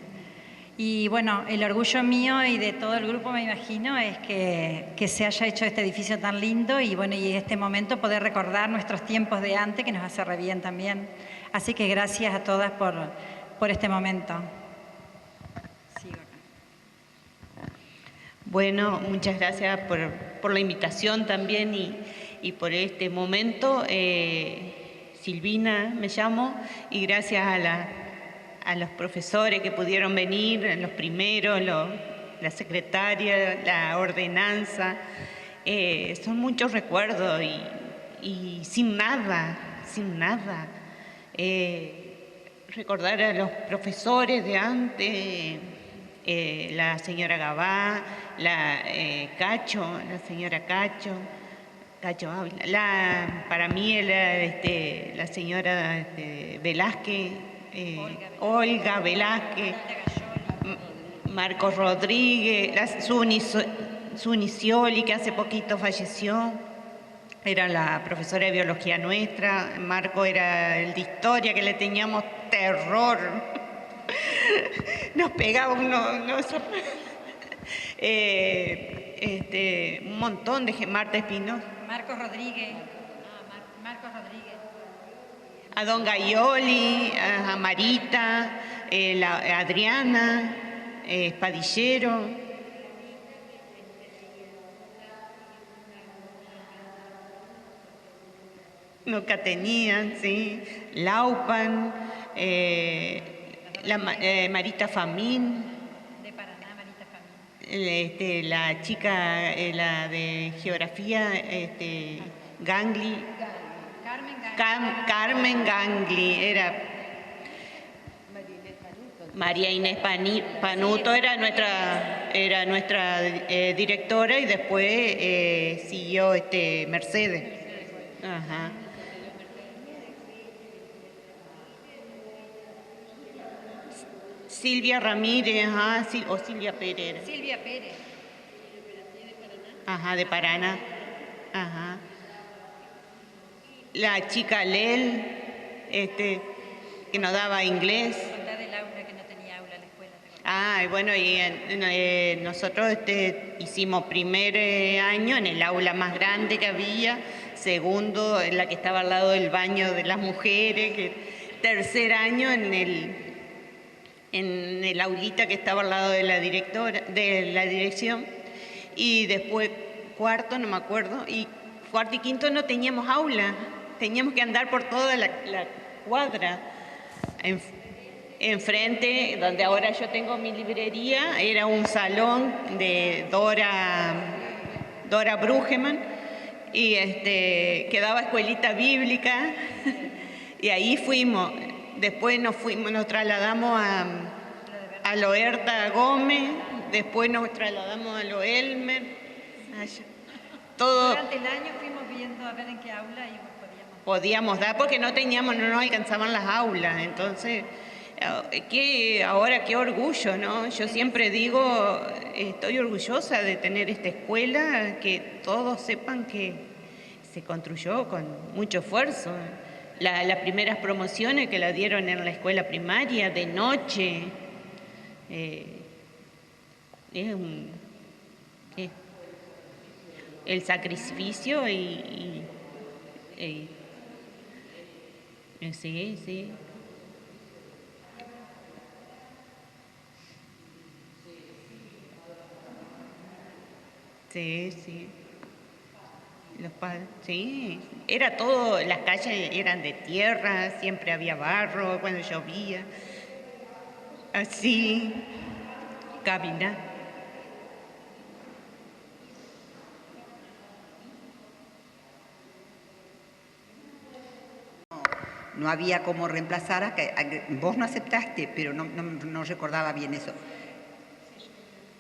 Y bueno, el orgullo mío y de todo el grupo, me imagino, es que se haya hecho este edificio tan lindo y bueno, y este momento poder recordar nuestros tiempos de antes, que nos hace re bien también. Así que gracias a todas por este momento. Bueno, muchas gracias por la invitación también y por este momento. Silvina me llamo y gracias a los profesores que pudieron venir, los primeros, la secretaria, la ordenanza. Son muchos recuerdos y sin nada. Recordar a los profesores de antes, la señora Gabá, la señora Cacho Ávila, para mí la señora Velázquez, Olga Velázquez, Marcos Rodríguez, Suni Scioli, que hace poquito falleció, era la profesora de biología nuestra. Marco era el de historia, que le teníamos terror. Nos pegaba un montón de Marta Espinosa. Marcos Rodríguez. Marcos Rodríguez. A Don Gaioli, a Marita, a Adriana, Espadillero. Nunca tenían, sí. Laupan, Marita Famín. De Paraná, Marita Famín. La chica, la de geografía, Gangli. Carmen Gangli, era María Inés Panuto, era nuestra directora, y después siguió Mercedes. Ajá. Silvia Ramírez, o Silvia Pérez. Silvia Pérez. Ajá, de Paraná. Ajá. La chica Lel, que nos daba inglés. Contá del aula, que no tenía aula en la escuela. Y bueno, nosotros hicimos primer año en el aula más grande que había, segundo en la que estaba al lado del baño de las mujeres, tercer año en el aulita que estaba al lado de la dirección, y después cuarto, no me acuerdo, y cuarto y quinto no teníamos aula, teníamos que andar por toda la cuadra. Enfrente, donde ahora yo tengo mi librería, era un salón de Dora Brueggemann, y quedaba escuelita bíblica, y ahí fuimos. Después nos trasladamos a Loerta Gómez, después nos trasladamos a Lo Elmer. Todo. Durante el año fuimos viendo a ver en qué aula podíamos dar, porque no nos alcanzaban las aulas. Entonces, ahora qué orgullo, ¿no? Yo siempre digo, estoy orgullosa de tener esta escuela, que todos sepan que se construyó con mucho esfuerzo. Las primeras promociones que la dieron en la escuela primaria, de noche, el sacrificio sí, sí. Sí, sí. Los padres, sí. Era todo, las calles eran de tierra, siempre había barro cuando llovía. Así, caminar. No había cómo reemplazar vos no aceptaste, pero no recordaba bien eso.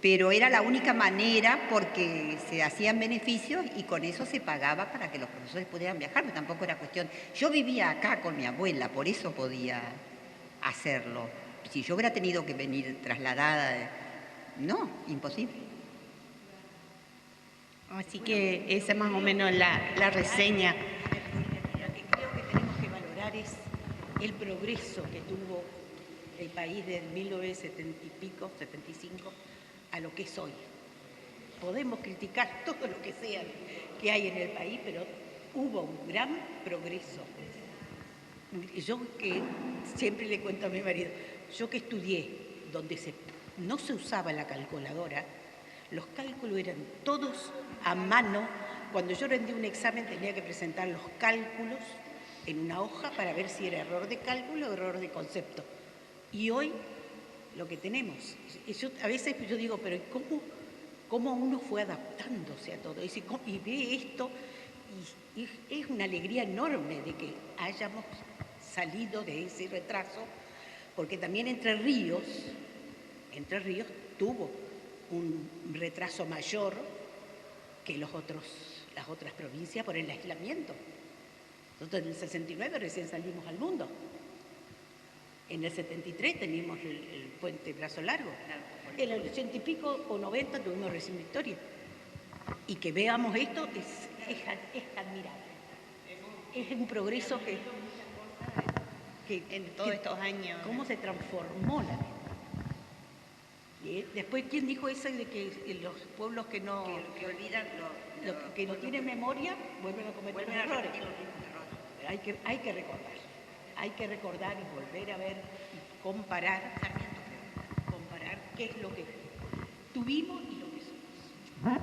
Pero era la única manera, porque se hacían beneficios y con eso se pagaba para que los profesores pudieran viajar, pero tampoco era cuestión. Yo vivía acá con mi abuela, por eso podía hacerlo. Si yo hubiera tenido que venir trasladada, no, imposible. Así que esa es más o menos la reseña. Lo que creo que tenemos que valorar es el progreso que tuvo el país desde 1970 y pico, 75, a lo que es hoy. Podemos criticar todo lo que sea que hay en el país, pero hubo un gran progreso. Yo que siempre le cuento a mi marido, yo que estudié donde no se usaba la calculadora, los cálculos eran todos a mano. Cuando yo rendí un examen tenía que presentar los cálculos en una hoja para ver si era error de cálculo o error de concepto. Y hoy lo que tenemos, a veces yo digo, pero ¿cómo uno fue adaptándose a todo? Y ve esto, y es una alegría enorme de que hayamos salido de ese retraso, porque también Entre Ríos tuvo un retraso mayor que las otras provincias por el aislamiento. Nosotros en el 69 recién salimos al mundo. En el 73 teníamos el puente Brazo Largo. En el 80 y pico o 90 tuvimos recién Victoria. Y que veamos esto es admirable. Es un progreso que en todos estos años. ¿Cómo se transformó la vida? Y después, ¿quién dijo eso de que los pueblos que no olvidan que no tienen memoria vuelven a cometer los errores? Pero hay que recordar y volver a ver y comparar qué es lo que tuvimos y lo que somos.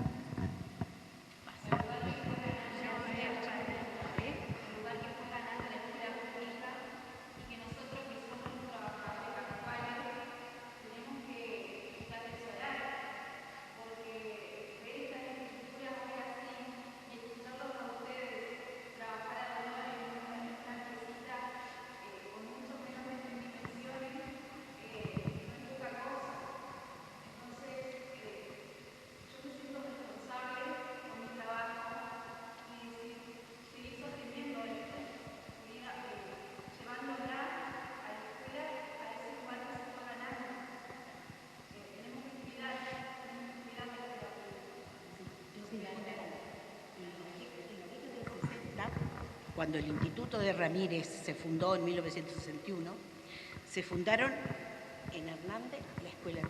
Cuando el Instituto de Ramírez se fundó en 1961, se fundaron en Hernández la escuela,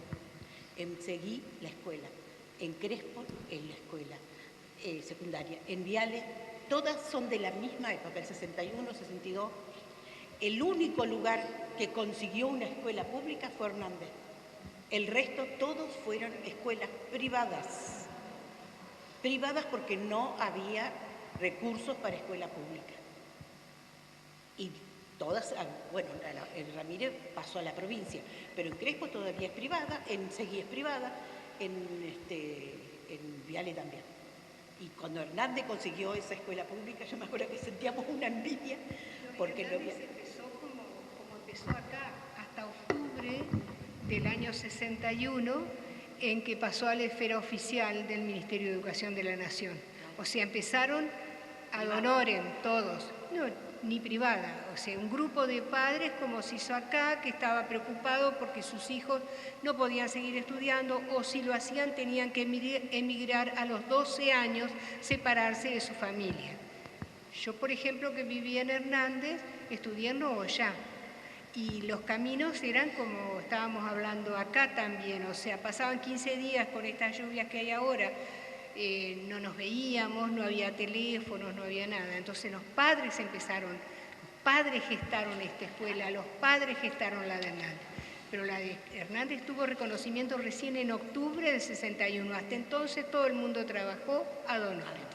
en Seguí la escuela, en Crespo la escuela secundaria, en Viale, todas son de la misma época, el 61, 62. El único lugar que consiguió una escuela pública fue Hernández. El resto todos fueron escuelas privadas. Privadas porque no había recursos para escuela pública. Y todas, bueno, el Ramírez pasó a la provincia, pero en Crespo todavía es privada, en Seguí es privada, en Viale también. Y cuando Hernández consiguió esa escuela pública, yo me acuerdo que sentíamos una envidia, porque Hernández empezó como empezó acá, hasta octubre del año 61, en que pasó a la esfera oficial del Ministerio de Educación de la Nación. O sea, empezaron ad honorem todos, no, ni privada, o sea, un grupo de padres como se hizo acá, que estaba preocupado porque sus hijos no podían seguir estudiando o si lo hacían tenían que emigrar a los 12 años, separarse de su familia. Yo, por ejemplo, que vivía en Hernández, estudié en Nogoyá. Y los caminos eran como estábamos hablando acá también, o sea, pasaban 15 días con estas lluvias que hay ahora, no nos veíamos, no había teléfonos, no había nada. Entonces los padres gestaron esta escuela, los padres gestaron la de Hernández. Pero la de Hernández tuvo reconocimiento recién en octubre del 61. Hasta entonces todo el mundo trabajó ad honorem.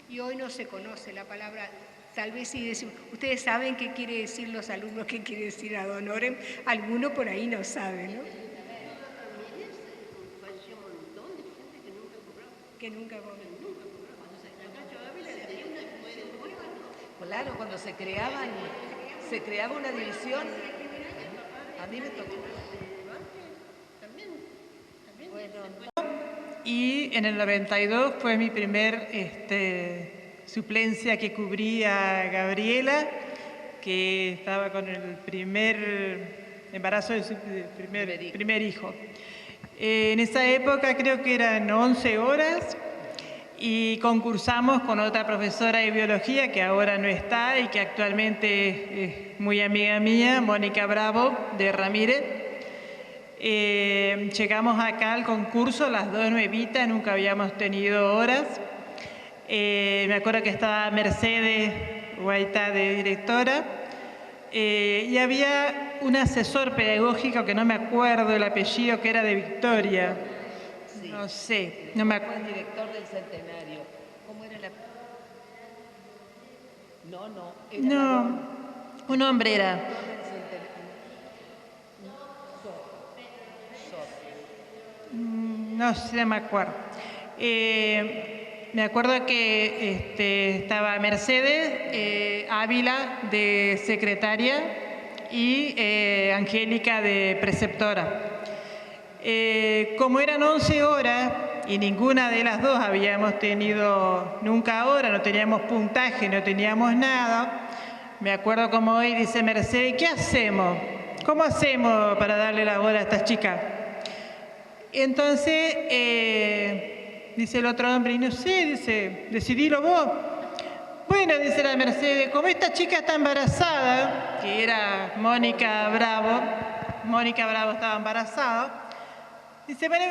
Y hoy no se conoce la palabra. Tal vez si decimos, ustedes saben qué quiere decir los alumnos, qué quiere decir ad honorem, alguno por ahí no sabe, ¿no? Que nunca cobró. Claro, cuando se creaba una división, a mí me tocó. Y en el 92 fue mi primer suplencia que cubría a Gabriela, que estaba con el primer embarazo de su primer hijo. En esa época creo que eran 11 horas y concursamos con otra profesora de biología que ahora no está y que actualmente es muy amiga mía, Mónica Bravo, de Ramírez. Llegamos acá al concurso, las dos nuevitas, nunca habíamos tenido horas. Me acuerdo que estaba Mercedes Guaita de directora y había un asesor pedagógico que no me acuerdo el apellido, que era de Victoria. Sí. No sé, no me acuerdo. Fue el director del centenario. ¿Cómo era la...? No, un hombre era. No sé, me acuerdo. Me acuerdo que estaba Mercedes Ávila de secretaria y Angélica de preceptora. Como eran 11 horas y ninguna de las dos habíamos tenido nunca hora, no teníamos puntaje, no teníamos nada, me acuerdo como hoy, dice Mercedes, ¿qué hacemos? ¿Cómo hacemos para darle la bola a estas chicas? Entonces, dice el otro hombre, y no sé, dice, decidilo vos. Bueno, dice la Mercedes, como esta chica está embarazada, que era Mónica Bravo estaba embarazada, dice, bueno,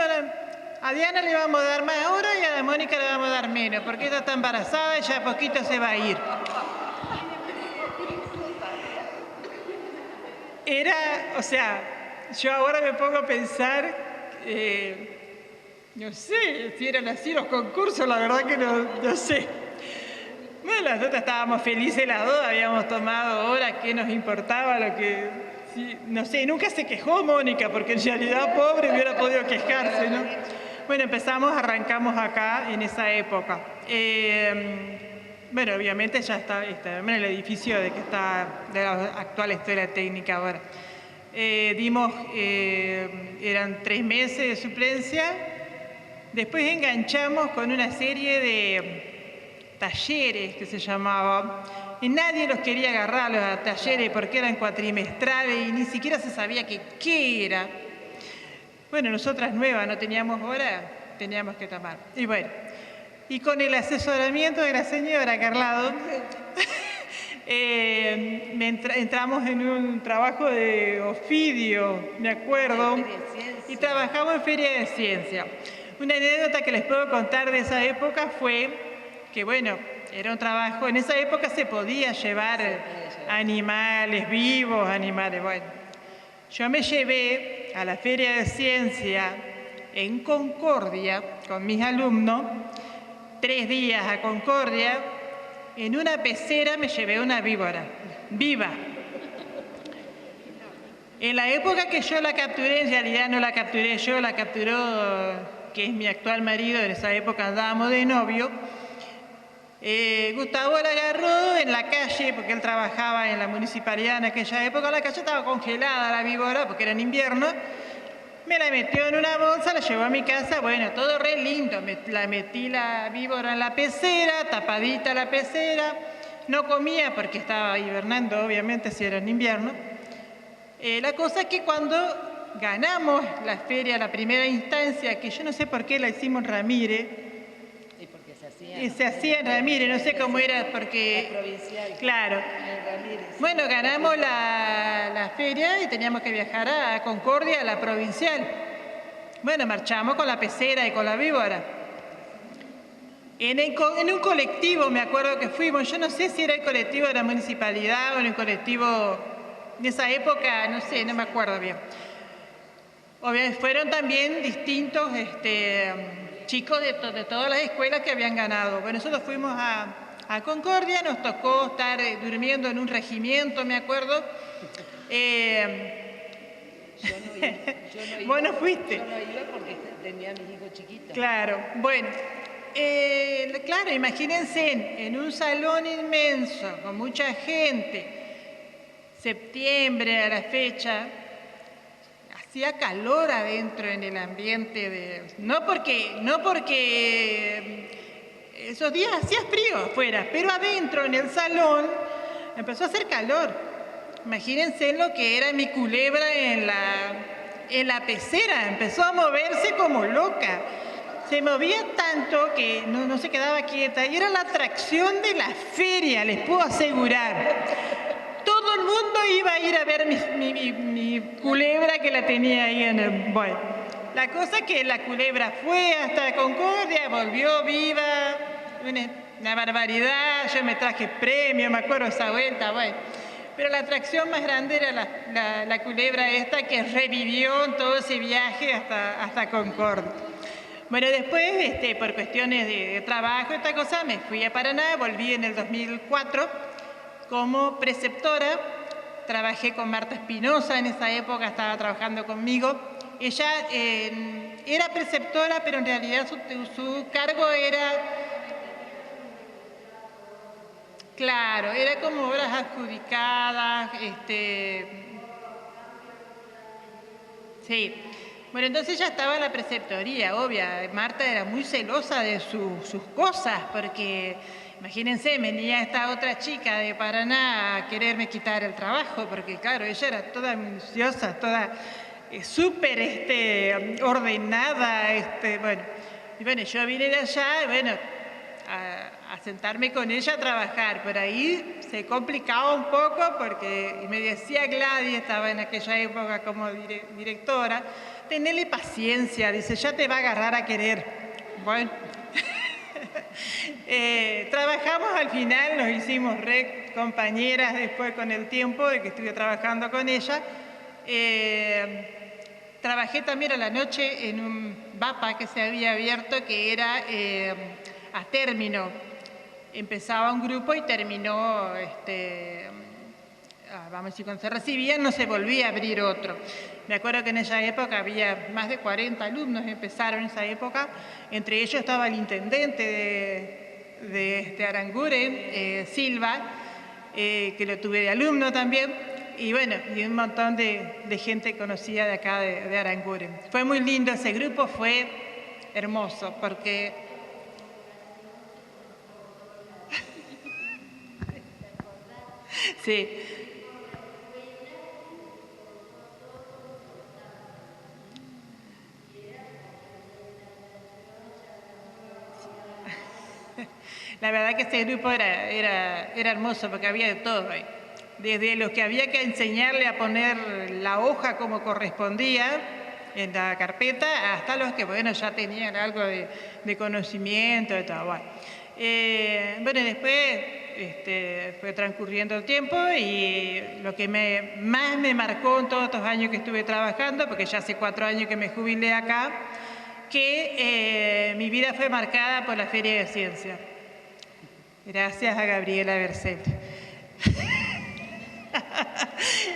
a Diana le vamos a dar más ahora y a la Mónica le vamos a dar menos, porque ella está embarazada y ya a poquito se va a ir. O sea, yo ahora me pongo a pensar, no sé, si eran así los concursos, la verdad que no sé. Bueno, nosotros estábamos felices las dos, habíamos tomado horas, ¿qué nos importaba lo que...? Sí, no sé, nunca se quejó Mónica, porque en realidad pobre hubiera podido quejarse, ¿no? Bueno, arrancamos acá en esa época. Bueno, obviamente ya está en el edificio de la actual escuela técnica ahora. Eran 3 meses de suplencia, después enganchamos con una serie de talleres que se llamaban, y nadie los quería agarrar los talleres porque eran cuatrimestrales y ni siquiera se sabía qué era. Bueno, nosotras nuevas no teníamos hora, teníamos que tomar. Y bueno, y con el asesoramiento de la señora Carlado, entramos en un trabajo de ofidio, me acuerdo, y trabajamos en Feria de Ciencia. Una anécdota que les puedo contar de esa época fue que, bueno, era un trabajo, en esa época se podía llevar animales vivos, bueno. Yo me llevé a la Feria de Ciencia en Concordia con mis alumnos, 3 días a Concordia, en una pecera me llevé una víbora, viva. En la época que yo la capturé, en realidad no la capturé yo, la capturó, que es mi actual marido, en esa época andábamos de novio. Gustavo la agarró en la calle, porque él trabajaba en la municipalidad en aquella época, la calle estaba congelada la víbora, porque era en invierno, me la metió en una bolsa, la llevó a mi casa, bueno, todo re lindo, la metí la víbora en la pecera, tapadita la pecera, no comía porque estaba hibernando, obviamente, si era en invierno. La cosa es que cuando ganamos la feria, la primera instancia, que yo no sé por qué la hicimos en Ramírez, se hacía en Ramírez, no sé cómo era, porque... La provincial. Claro. Bueno, ganamos la feria y teníamos que viajar a Concordia, a la provincial. Bueno, marchamos con la pecera y con la víbora. En un colectivo, me acuerdo que fuimos, yo no sé si era el colectivo de la municipalidad o en el colectivo de esa época, no sé, no me acuerdo bien. Obviamente fueron también distintos chicos de todas las escuelas que habían ganado. Bueno, nosotros fuimos a Concordia, nos tocó estar durmiendo en un regimiento, me acuerdo. Yo no iba. Vos no fuiste. Yo no iba porque tenía a mis hijos chiquitos. Claro, bueno. Claro, imagínense en un salón inmenso, con mucha gente, septiembre a la fecha, hacía calor adentro en el ambiente no porque esos días hacía frío afuera, pero adentro en el salón empezó a hacer calor. Imagínense lo que era mi culebra en la pecera, empezó a moverse como loca. Se movía tanto que no se quedaba quieta y era la atracción de la feria, les puedo asegurar. Todo el mundo iba a ir a ver mi culebra que la tenía ahí en el... Bueno, la cosa es que la culebra fue hasta Concordia, volvió viva, una barbaridad, yo me traje premio, me acuerdo esa vuelta, bueno. Pero la atracción más grande era la culebra esta que revivió en todo ese viaje hasta Concordia. Bueno, después, por cuestiones de trabajo, esta cosa, me fui a Paraná, volví en el 2004, como preceptora. Trabajé con Marta Espinosa en esa época, estaba trabajando conmigo. Ella era preceptora, pero en realidad su cargo era... Claro, era como obras adjudicadas, sí. Bueno, entonces ya estaba en la preceptoría, obvia. Marta era muy celosa de sus cosas, porque imagínense, venía esta otra chica de Paraná a quererme quitar el trabajo, porque claro, ella era toda minuciosa, toda súper ordenada, bueno. Y bueno, yo vine de allá, bueno, a sentarme con ella a trabajar. Por ahí se complicaba un poco porque me decía Gladys, estaba en aquella época como directora, tenele paciencia, dice, ya te va a agarrar a querer. Bueno, trabajamos al final, nos hicimos compañeras después con el tiempo de que estuve trabajando con ella. Trabajé también a la noche en un VAPA que se había abierto que era a término. Empezaba un grupo y terminó, vamos a decir, cuando se recibían no se volvía a abrir otro. Me acuerdo que en esa época había más de 40 alumnos, empezaron en esa época. Entre ellos estaba el intendente de Aranguren, Silva, que lo tuve de alumno también. Y bueno, y un montón de gente conocida de acá de Aranguren. Fue muy lindo ese grupo, fue hermoso, porque sí. La verdad que este grupo era hermoso porque había de todo ahí. Desde los que había que enseñarle a poner la hoja como correspondía en la carpeta, hasta los que, bueno, ya tenían algo de conocimiento y todo. Bueno, después fue transcurriendo el tiempo y lo que más me marcó en todos estos años que estuve trabajando, porque ya hace 4 años que me jubilé acá, que mi vida fue marcada por la Feria de Ciencia. Gracias a Gabriela Bercel.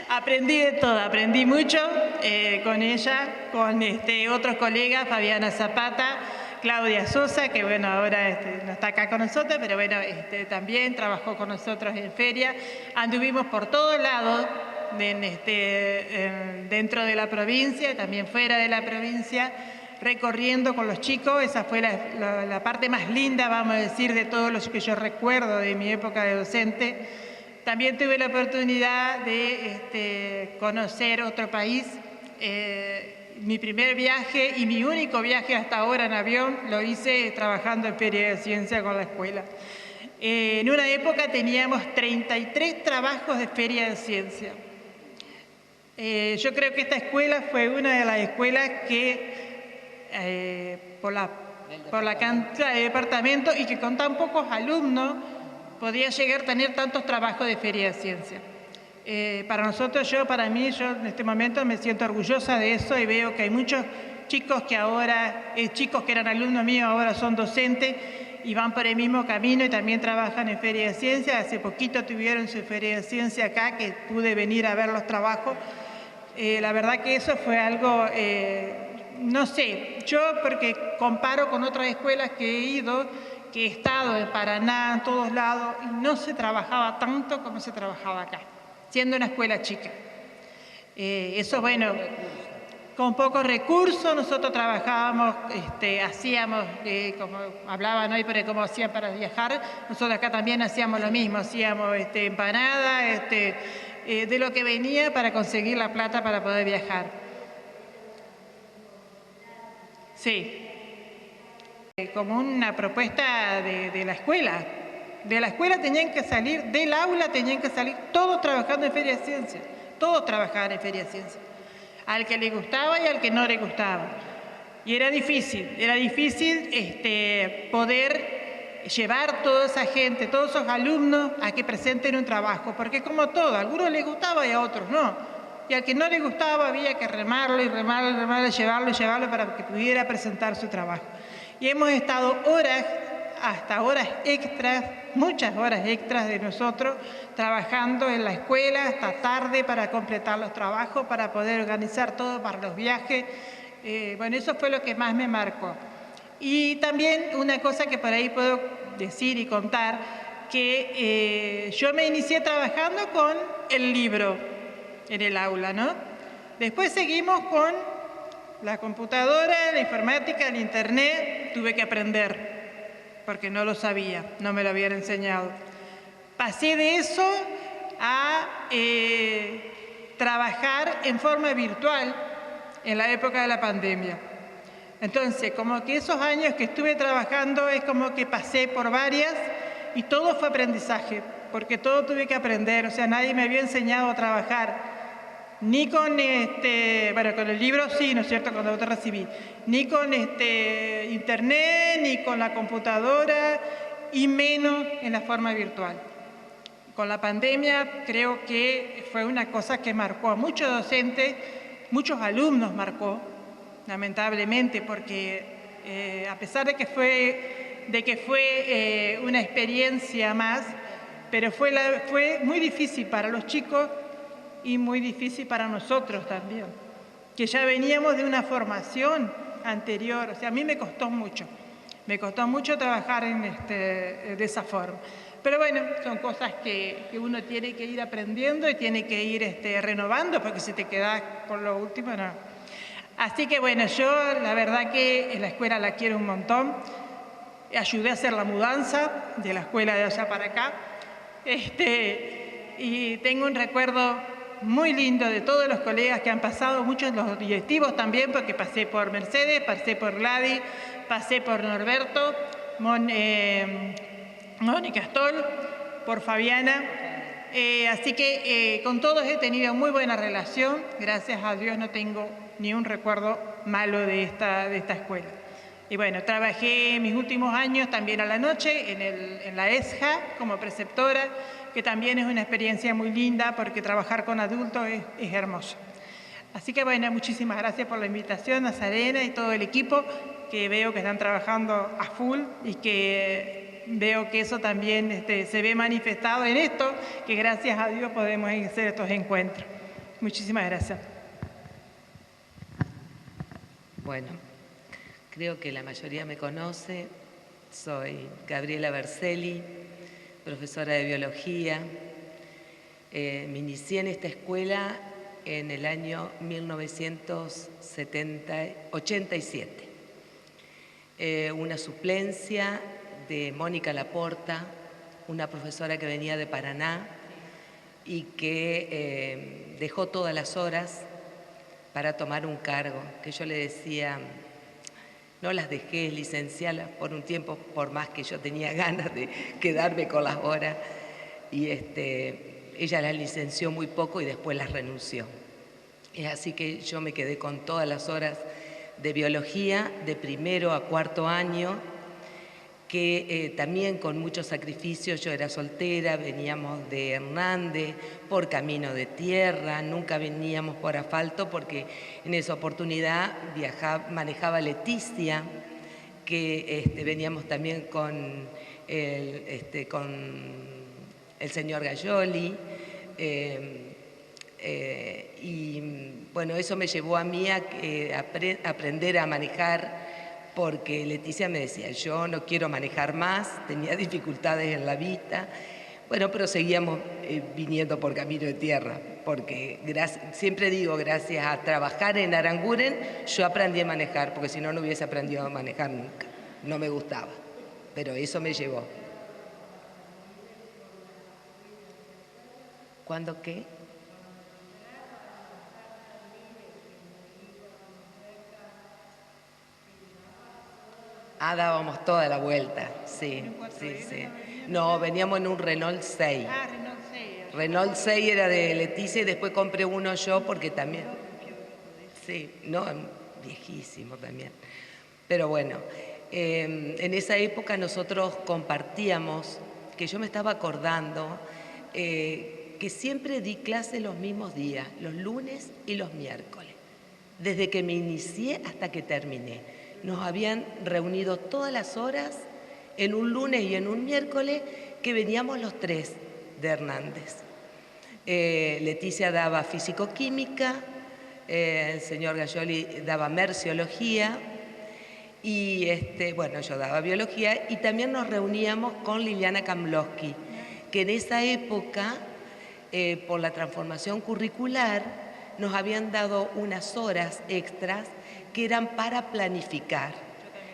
Aprendí de todo, aprendí mucho con ella, con otros colegas, Fabiana Zapata, Claudia Sosa, que bueno, ahora no está acá con nosotros, pero bueno, también trabajó con nosotros en feria. Anduvimos por todos lados, dentro de la provincia y también fuera de la provincia, recorriendo con los chicos. Esa fue la parte más linda, vamos a decir, de todos los que yo recuerdo de mi época de docente. También tuve la oportunidad de conocer otro país. Mi primer viaje y mi único viaje hasta ahora en avión lo hice trabajando en Feria de Ciencia con la escuela. En una época teníamos 33 trabajos de Feria de Ciencia. Yo creo que esta escuela fue una de las escuelas que, por la cantidad de departamentos y que con tan pocos alumnos, podía llegar a tener tantos trabajos de Feria de Ciencia. Para nosotros, para mí, en este momento me siento orgullosa de eso y veo que hay muchos chicos que ahora, chicos que eran alumnos míos, ahora son docentes y van por el mismo camino y también trabajan en Feria de Ciencia. Hace poquito tuvieron su Feria de Ciencia acá, que pude venir a ver los trabajos. La verdad que eso fue algo, no sé, yo porque comparo con otras escuelas que he ido, que he estado en Paraná, en todos lados, y no se trabajaba tanto como se trabajaba acá, siendo una escuela chica. Eso, bueno, con pocos recursos nosotros trabajábamos, hacíamos, como hablaban hoy, pero cómo hacían para viajar, nosotros acá también hacíamos lo mismo, hacíamos empanadas, de lo que venía para conseguir la plata para poder viajar. Sí. Como una propuesta de la escuela. De la escuela tenían que salir, del aula tenían que salir todos trabajando en Feria de Ciencia. Todos trabajaban en Feria de Ciencia. Al que le gustaba y al que no le gustaba. Y era difícil poder llevar toda esa gente, todos esos alumnos a que presenten un trabajo. Porque como todo, a algunos les gustaba y a otros no. Y al que no le gustaba había que remarlo, llevarlo para que pudiera presentar su trabajo. Y hemos estado hasta horas extras, muchas horas extras de nosotros, trabajando en la escuela hasta tarde para completar los trabajos, para poder organizar todo para los viajes. Bueno, eso fue lo que más me marcó. Y también una cosa que por ahí puedo decir y contar, que yo me inicié trabajando con el libro en el aula, ¿no? Después seguimos con la computadora, la informática, el internet, tuve que aprender, porque no lo sabía, no me lo habían enseñado. Pasé de eso a trabajar en forma virtual en la época de la pandemia. Entonces, como que esos años que estuve trabajando es como que pasé por varias y todo fue aprendizaje, porque todo tuve que aprender, o sea, nadie me había enseñado a trabajar, ni con bueno, con el libro sí, ¿no es cierto?, cuando yo te recibí, ni con internet, ni con la computadora, y menos en la forma virtual. Con la pandemia creo que fue una cosa que marcó a muchos docentes, muchos alumnos marcó, lamentablemente, porque a pesar de que fue una experiencia más, pero fue muy difícil para los chicos y muy difícil para nosotros también, que ya veníamos de una formación anterior. O sea, a mí me costó mucho trabajar de esa forma. Pero bueno, son cosas que uno tiene que ir aprendiendo y tiene que ir renovando, porque si te quedas por lo último, no. Así que bueno, yo la verdad que en la escuela la quiero un montón. Ayudé a hacer la mudanza de la escuela de allá para acá. Y tengo un recuerdo muy lindo de todos los colegas que han pasado, muchos de los directivos también, porque pasé por Mercedes, pasé por Gladys, pasé por Norberto, Mónica Stoll, por Fabiana. Así que con todos he tenido muy buena relación. Gracias a Dios no tengo ni un recuerdo malo de esta escuela. Y bueno, trabajé mis últimos años también a la noche en la ESJA como preceptora, que también es una experiencia muy linda porque trabajar con adultos es hermoso. Así que bueno, muchísimas gracias por la invitación, Nazarena y todo el equipo, que veo que están trabajando a full y que veo que eso también se ve manifestado en esto, que gracias a Dios podemos hacer estos encuentros. Muchísimas gracias. Bueno, creo que la mayoría me conoce. Soy Gabriela Berselli, profesora de biología. Me inicié en esta escuela en el año 1987. Una suplencia de Mónica Laporta, una profesora que venía de Paraná y que dejó todas las horas para tomar un cargo, que yo le decía, no las dejé, licenciarlas por un tiempo, por más que yo tenía ganas de quedarme con las horas, y ella las licenció muy poco y después las renunció. Así que yo me quedé con todas las horas de biología, de primero a cuarto año, que también con mucho sacrificio. Yo era soltera, veníamos de Hernández por camino de tierra, nunca veníamos por asfalto porque en esa oportunidad manejaba Leticia, que veníamos también con el señor Gayoli, y bueno, eso me llevó a mí a aprender a manejar, porque Leticia me decía, yo no quiero manejar más, tenía dificultades en la vista. Bueno, pero seguíamos viniendo por camino de tierra, porque siempre digo, gracias a trabajar en Aranguren, yo aprendí a manejar, porque si no, no hubiese aprendido a manejar nunca. No me gustaba, pero eso me llevó. ¿Cuándo qué? Dábamos toda la vuelta, sí. No, veníamos en un Renault 6. Renault 6 era de Leticia y después compré uno yo porque también... Sí, no, viejísimo también. Pero bueno, en esa época nosotros compartíamos, que yo me estaba acordando, que siempre di clase los mismos días, los lunes y los miércoles, desde que me inicié hasta que terminé. Nos habían reunido todas las horas en un lunes y en un miércoles que veníamos los tres de Hernández. Leticia daba físico-química, el señor Gayoli daba merciología y bueno, yo daba biología, y también nos reuníamos con Liliana Kamlowski, que en esa época, por la transformación curricular, nos habían dado unas horas extras que eran para planificar.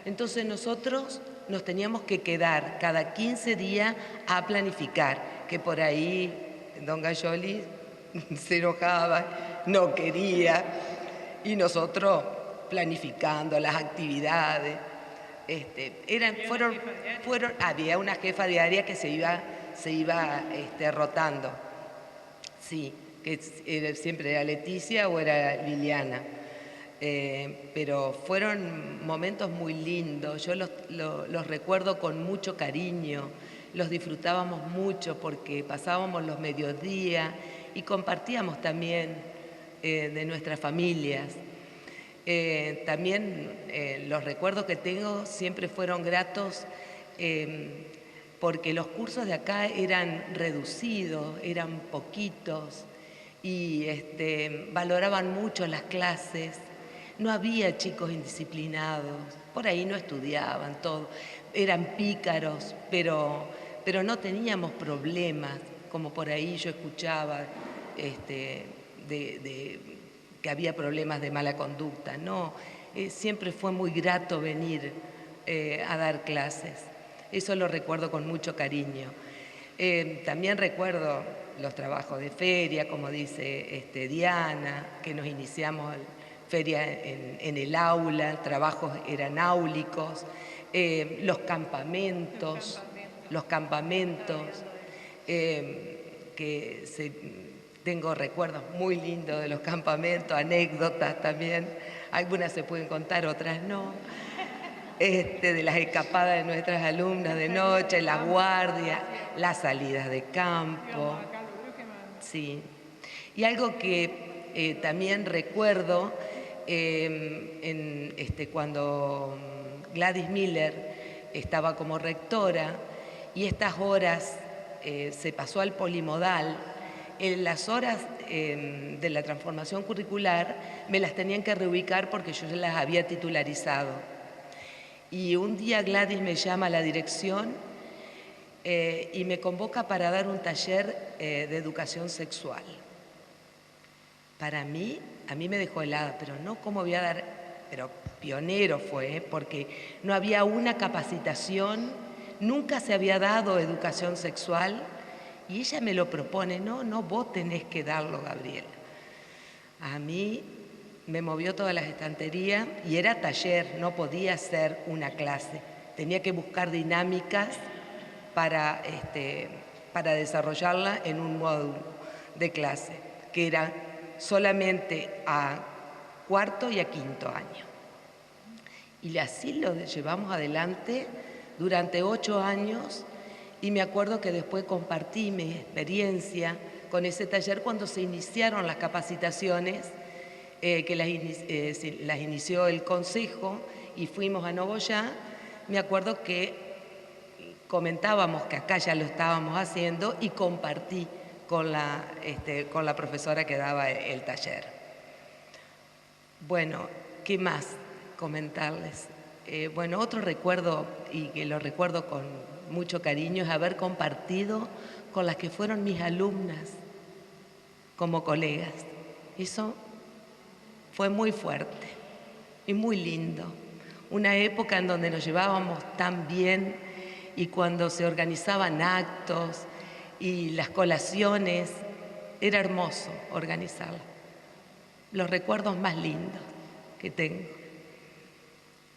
Entonces nosotros nos teníamos que quedar cada 15 días a planificar, que por ahí don Gayoli se enojaba, no quería, y nosotros planificando las actividades. Había una jefa de área que se iba rotando, sí, que siempre era Leticia o era Liliana. Pero fueron momentos muy lindos, yo los recuerdo con mucho cariño, los disfrutábamos mucho porque pasábamos los mediodías y compartíamos también de nuestras familias. También los recuerdos que tengo siempre fueron gratos porque los cursos de acá eran reducidos, eran poquitos y valoraban mucho las clases. No había chicos indisciplinados, por ahí no estudiaban todo, eran pícaros, pero no teníamos problemas, como por ahí yo escuchaba que había problemas de mala conducta. No, siempre fue muy grato venir a dar clases, eso lo recuerdo con mucho cariño. También recuerdo los trabajos de feria, como dice Diana, que nos iniciamos feria en el aula, trabajos eran áulicos, los campamentos, tengo recuerdos muy lindos de los campamentos, anécdotas también, algunas se pueden contar, otras no, de las escapadas de nuestras alumnas de noche, las guardias, las salidas de campo, sí. Y algo que también recuerdo, cuando Gladys Miller estaba como rectora y estas horas se pasó al polimodal, en las horas de la transformación curricular me las tenían que reubicar porque yo ya las había titularizado. Y un día Gladys me llama a la dirección y me convoca para dar un taller de educación sexual. Para mí, a mí me dejó helada, pero no cómo voy a dar, pero pionero fue, porque no había una capacitación, nunca se había dado educación sexual, y ella me lo propone, no, vos tenés que darlo, Gabriela. A mí me movió todas las estanterías y era taller, no podía ser una clase. Tenía que buscar dinámicas para desarrollarla en un módulo de clase, que era solamente a cuarto y a quinto año. Y así lo llevamos adelante durante 8 años y me acuerdo que después compartí mi experiencia con ese taller cuando se iniciaron las capacitaciones, que las inició el Consejo y fuimos a Nogoyá. Me acuerdo que comentábamos que acá ya lo estábamos haciendo y compartí con la profesora que daba el taller. Bueno, ¿qué más comentarles? Bueno, otro recuerdo, y que lo recuerdo con mucho cariño, es haber compartido con las que fueron mis alumnas como colegas. Eso fue muy fuerte y muy lindo. Una época en donde nos llevábamos tan bien y cuando se organizaban actos y las colaciones, era hermoso organizarlas. Los recuerdos más lindos que tengo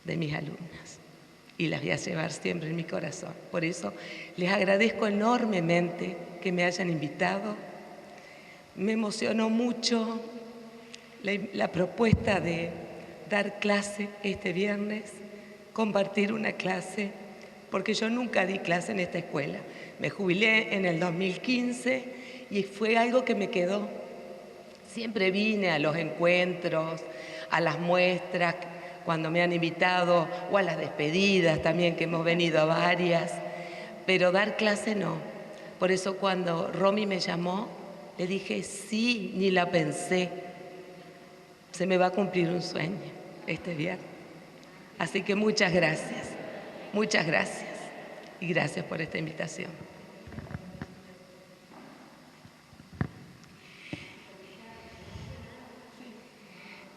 de mis alumnas y las voy a llevar siempre en mi corazón. Por eso les agradezco enormemente que me hayan invitado. Me emocionó mucho la propuesta de dar clase este viernes, compartir una clase, porque yo nunca di clase en esta escuela. Me jubilé en el 2015 y fue algo que me quedó. Siempre vine a los encuentros, a las muestras, cuando me han invitado, o a las despedidas también, que hemos venido a varias, pero dar clase no. Por eso cuando Romy me llamó, le dije sí, ni la pensé. Se me va a cumplir un sueño este viernes. Así que muchas gracias y gracias por esta invitación.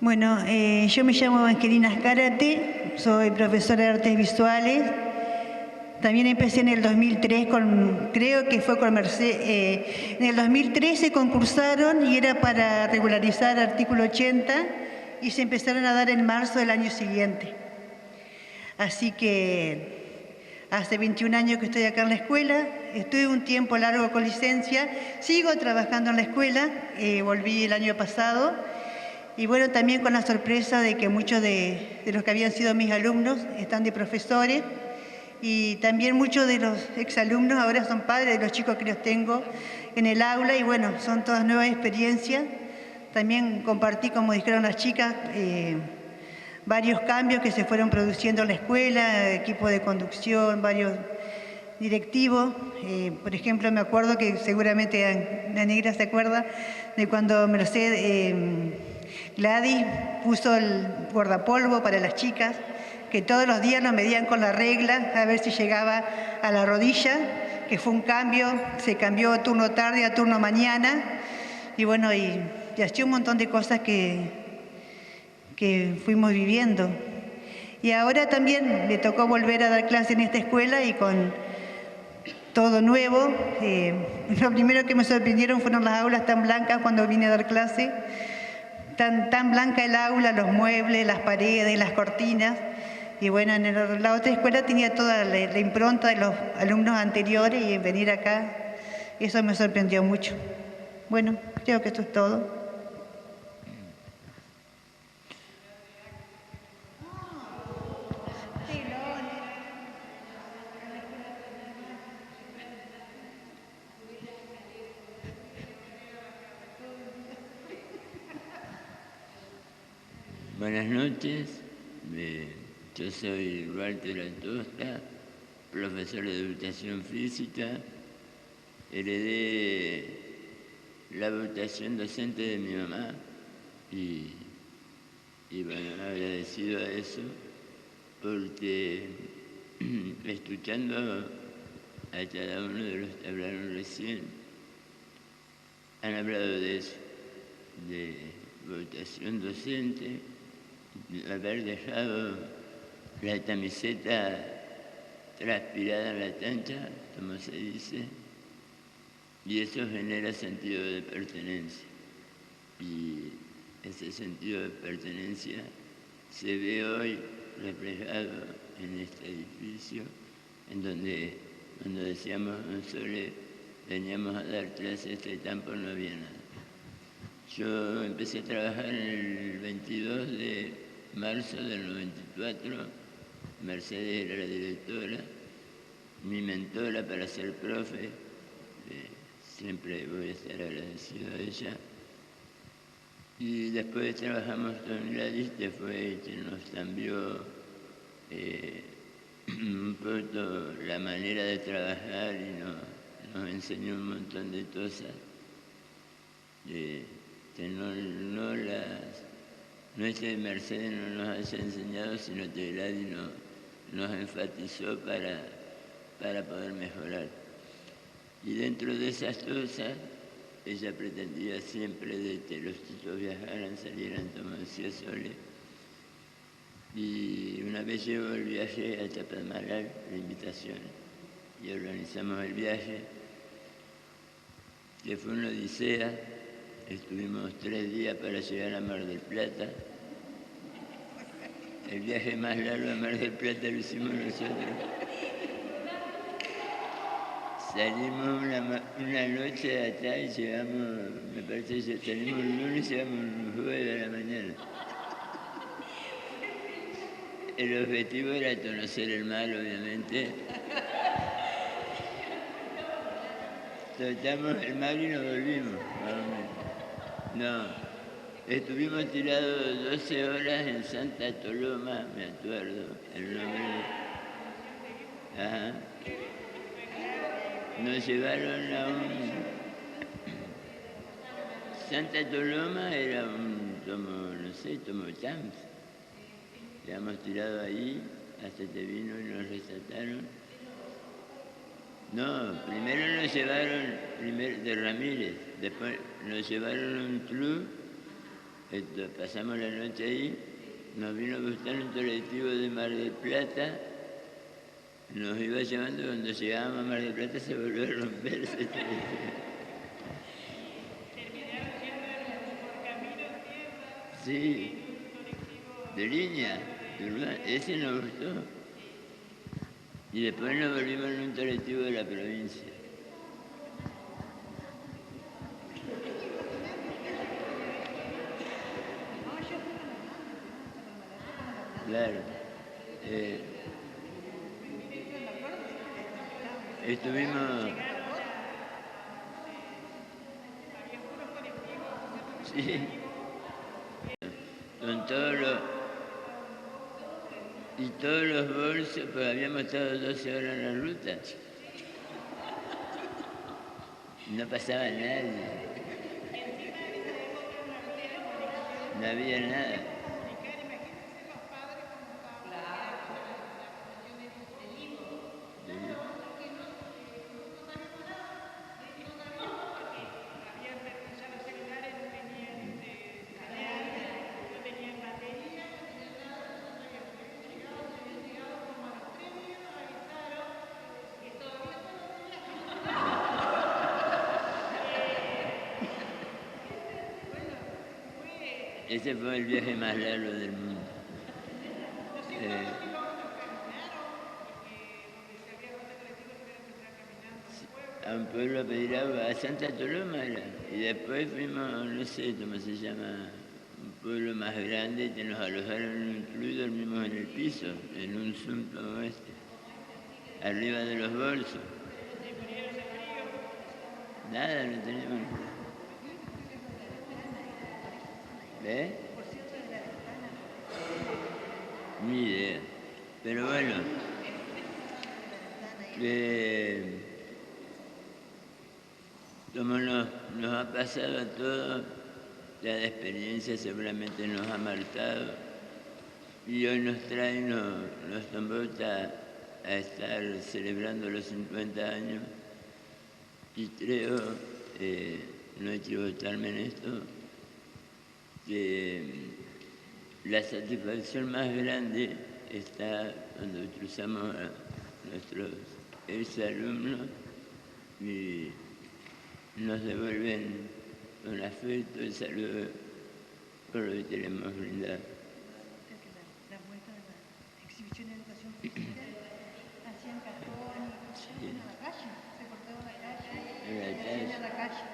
Bueno, yo me llamo Angelina Azcárate, soy profesora de artes visuales. También empecé en el 2003 creo que fue con Mercedes. En el 2013 concursaron y era para regularizar artículo 80 y se empezaron a dar en marzo del año siguiente. Así que hace 21 años que estoy acá en la escuela, estuve un tiempo largo con licencia, sigo trabajando en la escuela, volví el año pasado. Y bueno, también con la sorpresa de que muchos de los que habían sido mis alumnos están de profesores y también muchos de los exalumnos ahora son padres de los chicos que los tengo en el aula y bueno, son todas nuevas experiencias. También compartí, como dijeron las chicas, varios cambios que se fueron produciendo en la escuela, equipo de conducción, varios directivos. Por ejemplo, me acuerdo que seguramente la negra se acuerda de cuando Mercedes... Gladys puso el guardapolvo para las chicas, que todos los días nos medían con la regla a ver si llegaba a la rodilla, que fue un cambio, se cambió turno tarde a turno mañana, y bueno, y así un montón de cosas que fuimos viviendo. Y ahora también me tocó volver a dar clase en esta escuela y con todo nuevo. Lo primero que me sorprendieron fueron las aulas tan blancas cuando vine a dar clase. Tan blanca el aula, los muebles, las paredes, las cortinas. Y bueno, en la otra escuela tenía toda la impronta de los alumnos anteriores y venir acá, eso me sorprendió mucho. Bueno, creo que esto es todo. Buenas noches, yo soy Walter Atosta, profesor de educación física. Heredé la vocación docente de mi mamá y bueno, agradecido a eso, porque escuchando a cada uno de los que hablaron recién, han hablado de eso, de vocación docente, haber dejado la camiseta transpirada en la cancha, como se dice, y eso genera sentido de pertenencia. Y ese sentido de pertenencia se ve hoy reflejado en este edificio, en donde cuando decíamos un sole veníamos a dar clases, este campo no había nada. Yo empecé a trabajar el 22 de marzo del 94, Mercedes era la directora, mi mentora para ser profe, siempre voy a estar agradecido a ella. Y después trabajamos con Gladys, que fue quien nos cambió un poco la manera de trabajar y nos enseñó un montón de cosas. Que no es que Mercedes no nos haya enseñado, sino que Gladys nos enfatizó para poder mejorar. Y dentro de esas cosas, ella pretendía siempre de que los chicos viajaran, salieran, como decía Sole. Y una vez llegó el viaje a Chapadmalal, la invitación, y organizamos el viaje, que fue una odisea. Estuvimos 3 días para llegar a Mar del Plata. El viaje más largo a Mar del Plata lo hicimos nosotros. Salimos una noche de acá y llegamos, me parece que salimos el lunes y llegamos a las 9 de la mañana. El objetivo era conocer el mar, obviamente. Tratamos el mar y nos volvimos. No, estuvimos tirados 12 horas en Santa Coloma, me acuerdo el nombre. Ajá. Nos llevaron a Santa Coloma era como camps. Quedamos tirados ahí hasta que vino y nos rescataron. No, primero nos llevaron de Ramírez, después nos llevaron a un club Pasamos la noche ahí, nos vino a buscar un colectivo de Mar del Plata, nos iba llevando, cuando llegábamos a Mar del Plata se volvió a romperse. Sí, de línea, ese nos gustó. Y después nos volvimos en un colectivo de la provincia. Claro. Estuvimos... Sí. Con todos los bolsos, pues habíamos estado 12 horas en la ruta. No pasaba nadie. No había nada. Ese fue el viaje más largo del mundo. A un pueblo a pedir agua, a Santa Toloma era. Y después fuimos, no sé cómo se llama, un pueblo más grande que nos alojaron en un club y dormimos en el piso, en un Zoom como este, arriba de los bolsos. Nada, no teníamos. ¿Ves? Ni idea. Pero bueno, como nos ha pasado a todos, la experiencia seguramente nos ha marcado y hoy nos trae, nos convoca a estar celebrando los 50 años y creo, no equivocarme en esto, que la satisfacción más grande está cuando cruzamos a nuestros exalumnos y nos devuelven con afecto el saludo por lo que queremos brindar. La vuelta de la exhibición de educación física hacían cajón y en la calle, se cortaba la calle, en la calle.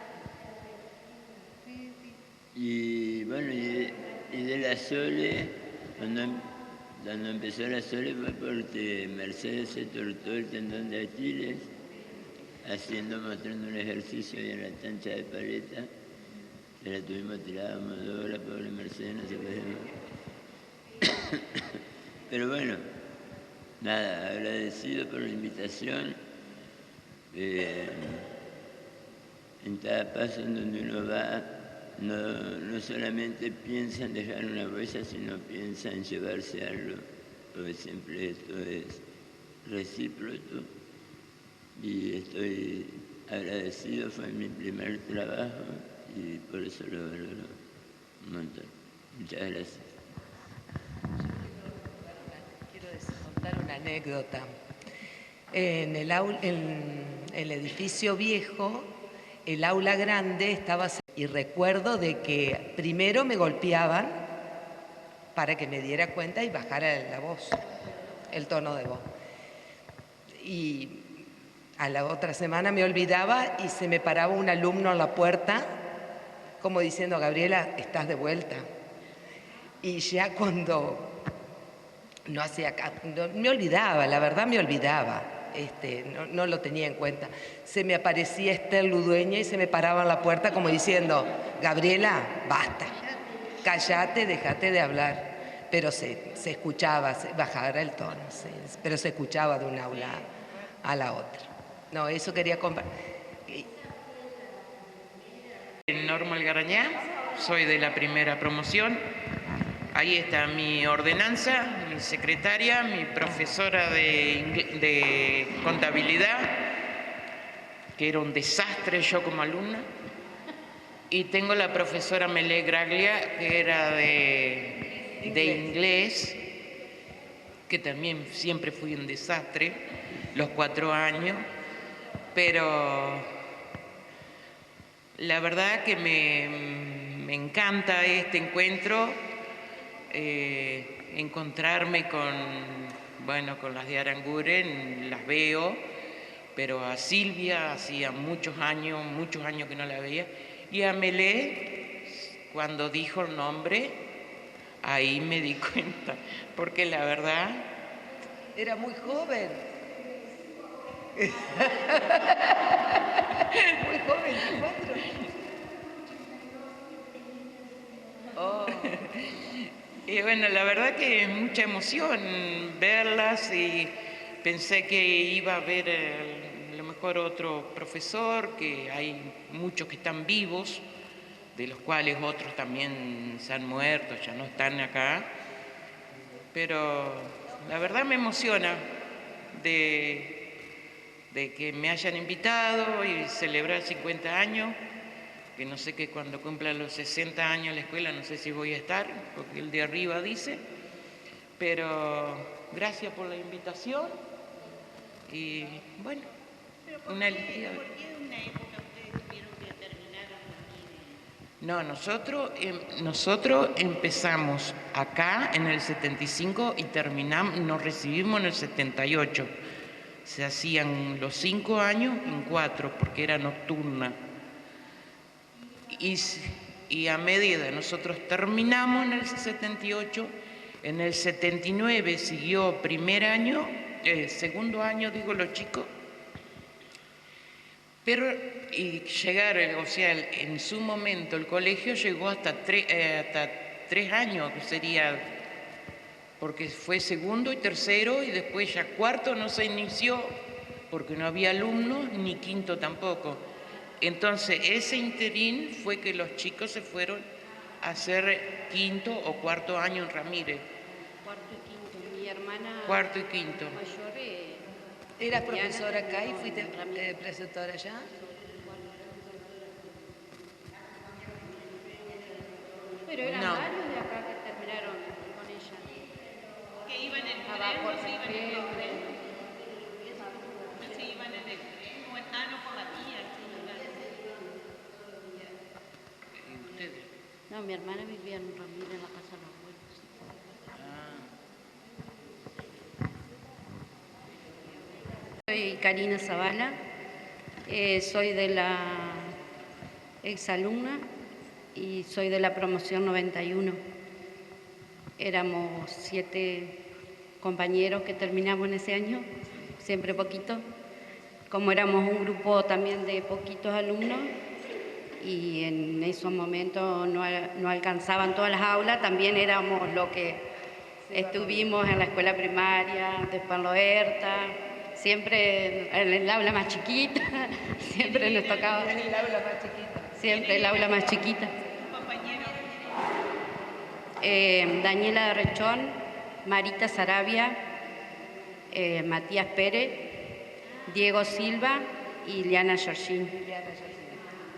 Y bueno, y de la Sole, cuando empezó la Sole fue porque Mercedes se cortó el tendón de Aquiles, mostrando un ejercicio ahí en la cancha de Paleta, que la tuvimos tirada como 2 horas, pobre Mercedes, no se podía mover. Pero bueno, nada, agradecido por la invitación. En cada paso en donde uno va, no solamente piensa en dejar una huella, sino piensa en llevarse algo, porque siempre esto es recíproco. Y estoy agradecido, fue mi primer trabajo y por eso lo valoro un montón. Muchas gracias. Quiero contar una anécdota. En el edificio viejo, el aula grande estaba... Y recuerdo de que primero me golpeaban para que me diera cuenta y bajara la voz, el tono de voz. Y a la otra semana me olvidaba y se me paraba un alumno en la puerta como diciendo, Gabriela, estás de vuelta. Y ya cuando no hacía caso, me olvidaba, la verdad me olvidaba. No lo tenía en cuenta. Se me aparecía Esther Ludueña y se me paraba en la puerta como diciendo, Gabriela, basta, cállate, déjate de hablar. Pero se escuchaba, bajaba el tono, pero se escuchaba de un aula a la otra. No, eso quería compartir. Norma Algarañá, soy de la primera promoción. Ahí está mi ordenanza, mi secretaria, mi profesora de contabilidad, que era un desastre yo como alumna. Y tengo la profesora Melé Graglia, que era de inglés, que también siempre fui un desastre, los 4 años, pero la verdad que me encanta este encuentro, encontrarme con las de Aranguren, las veo, pero a Silvia hacía muchos años que no la veía, y a Melé, cuando dijo el nombre, ahí me di cuenta, porque la verdad... Era muy joven. Muy joven, 24. Oh. Y bueno, la verdad que es mucha emoción verlas y pensé que iba a haber a lo mejor otro profesor, que hay muchos que están vivos, de los cuales otros también se han muerto, ya no están acá, pero la verdad me emociona de que me hayan invitado y celebrar 50 años, que no sé que cuando cumplan los 60 años la escuela, no sé si voy a estar, porque el de arriba dice, pero gracias por la invitación y bueno, una alegría. ¿Por qué en una época ustedes tuvieron que terminar No, nosotros empezamos acá en el 75 y nos recibimos en el 78. Se hacían los 5 años en 4 porque era nocturna. Y a medida nosotros terminamos en el 78, en el 79 siguió segundo año, digo, los chicos. Pero o sea, en su momento el colegio llegó hasta 3 años, que sería, porque fue segundo y tercero, y después ya cuarto no se inició, porque no había alumnos, ni quinto tampoco. Entonces, ese interín fue que los chicos se fueron a hacer quinto o cuarto año en Ramírez. Cuarto y quinto. Mi hermana Cuarto y quinto. mayor ¿Eras profesora acá y fuiste preceptora allá? Pero eran varios de acá que terminaron con ella. que iban en el Abajo, tren? ¿No se iban en el Jorge. tren? ¿No se iban en el tren? ¿O estaban por la vía? ¿Y ustedes? No, mi hermana vivía en Ramírez, en la casa de los abuelos. Soy Karina Zavala, soy de la exalumna y soy de la promoción 91. Éramos 7 compañeros que terminamos en ese año, siempre poquito. Como éramos un grupo también de poquitos alumnos y en esos momentos no alcanzaban todas las aulas, también éramos los que estuvimos en la escuela primaria, después en Loerta, siempre en el aula más chiquita, siempre nos tocaba. En el aula más chiquita. Siempre el aula más chiquita. Daniela Rechón, Marita Sarabia, Matías Pérez, Diego Silva y Liana Georgín.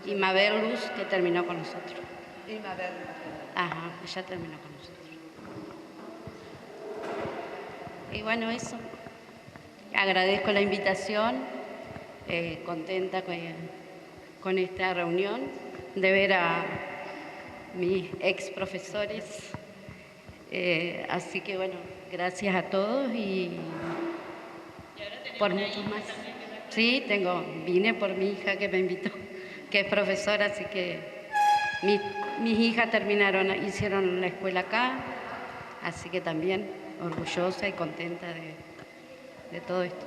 Y Mabel Luz, que terminó con nosotros. Y Mabel. Ajá, ella terminó con nosotros. Y bueno, eso. Agradezco la invitación, contenta con esta reunión, de ver a mis ex profesores. Así que bueno, gracias a todos y por muchos más. Sí, vine por mi hija que me invitó, que es profesora, así que mis hijas hicieron la escuela acá, así que también orgullosa y contenta de todo esto.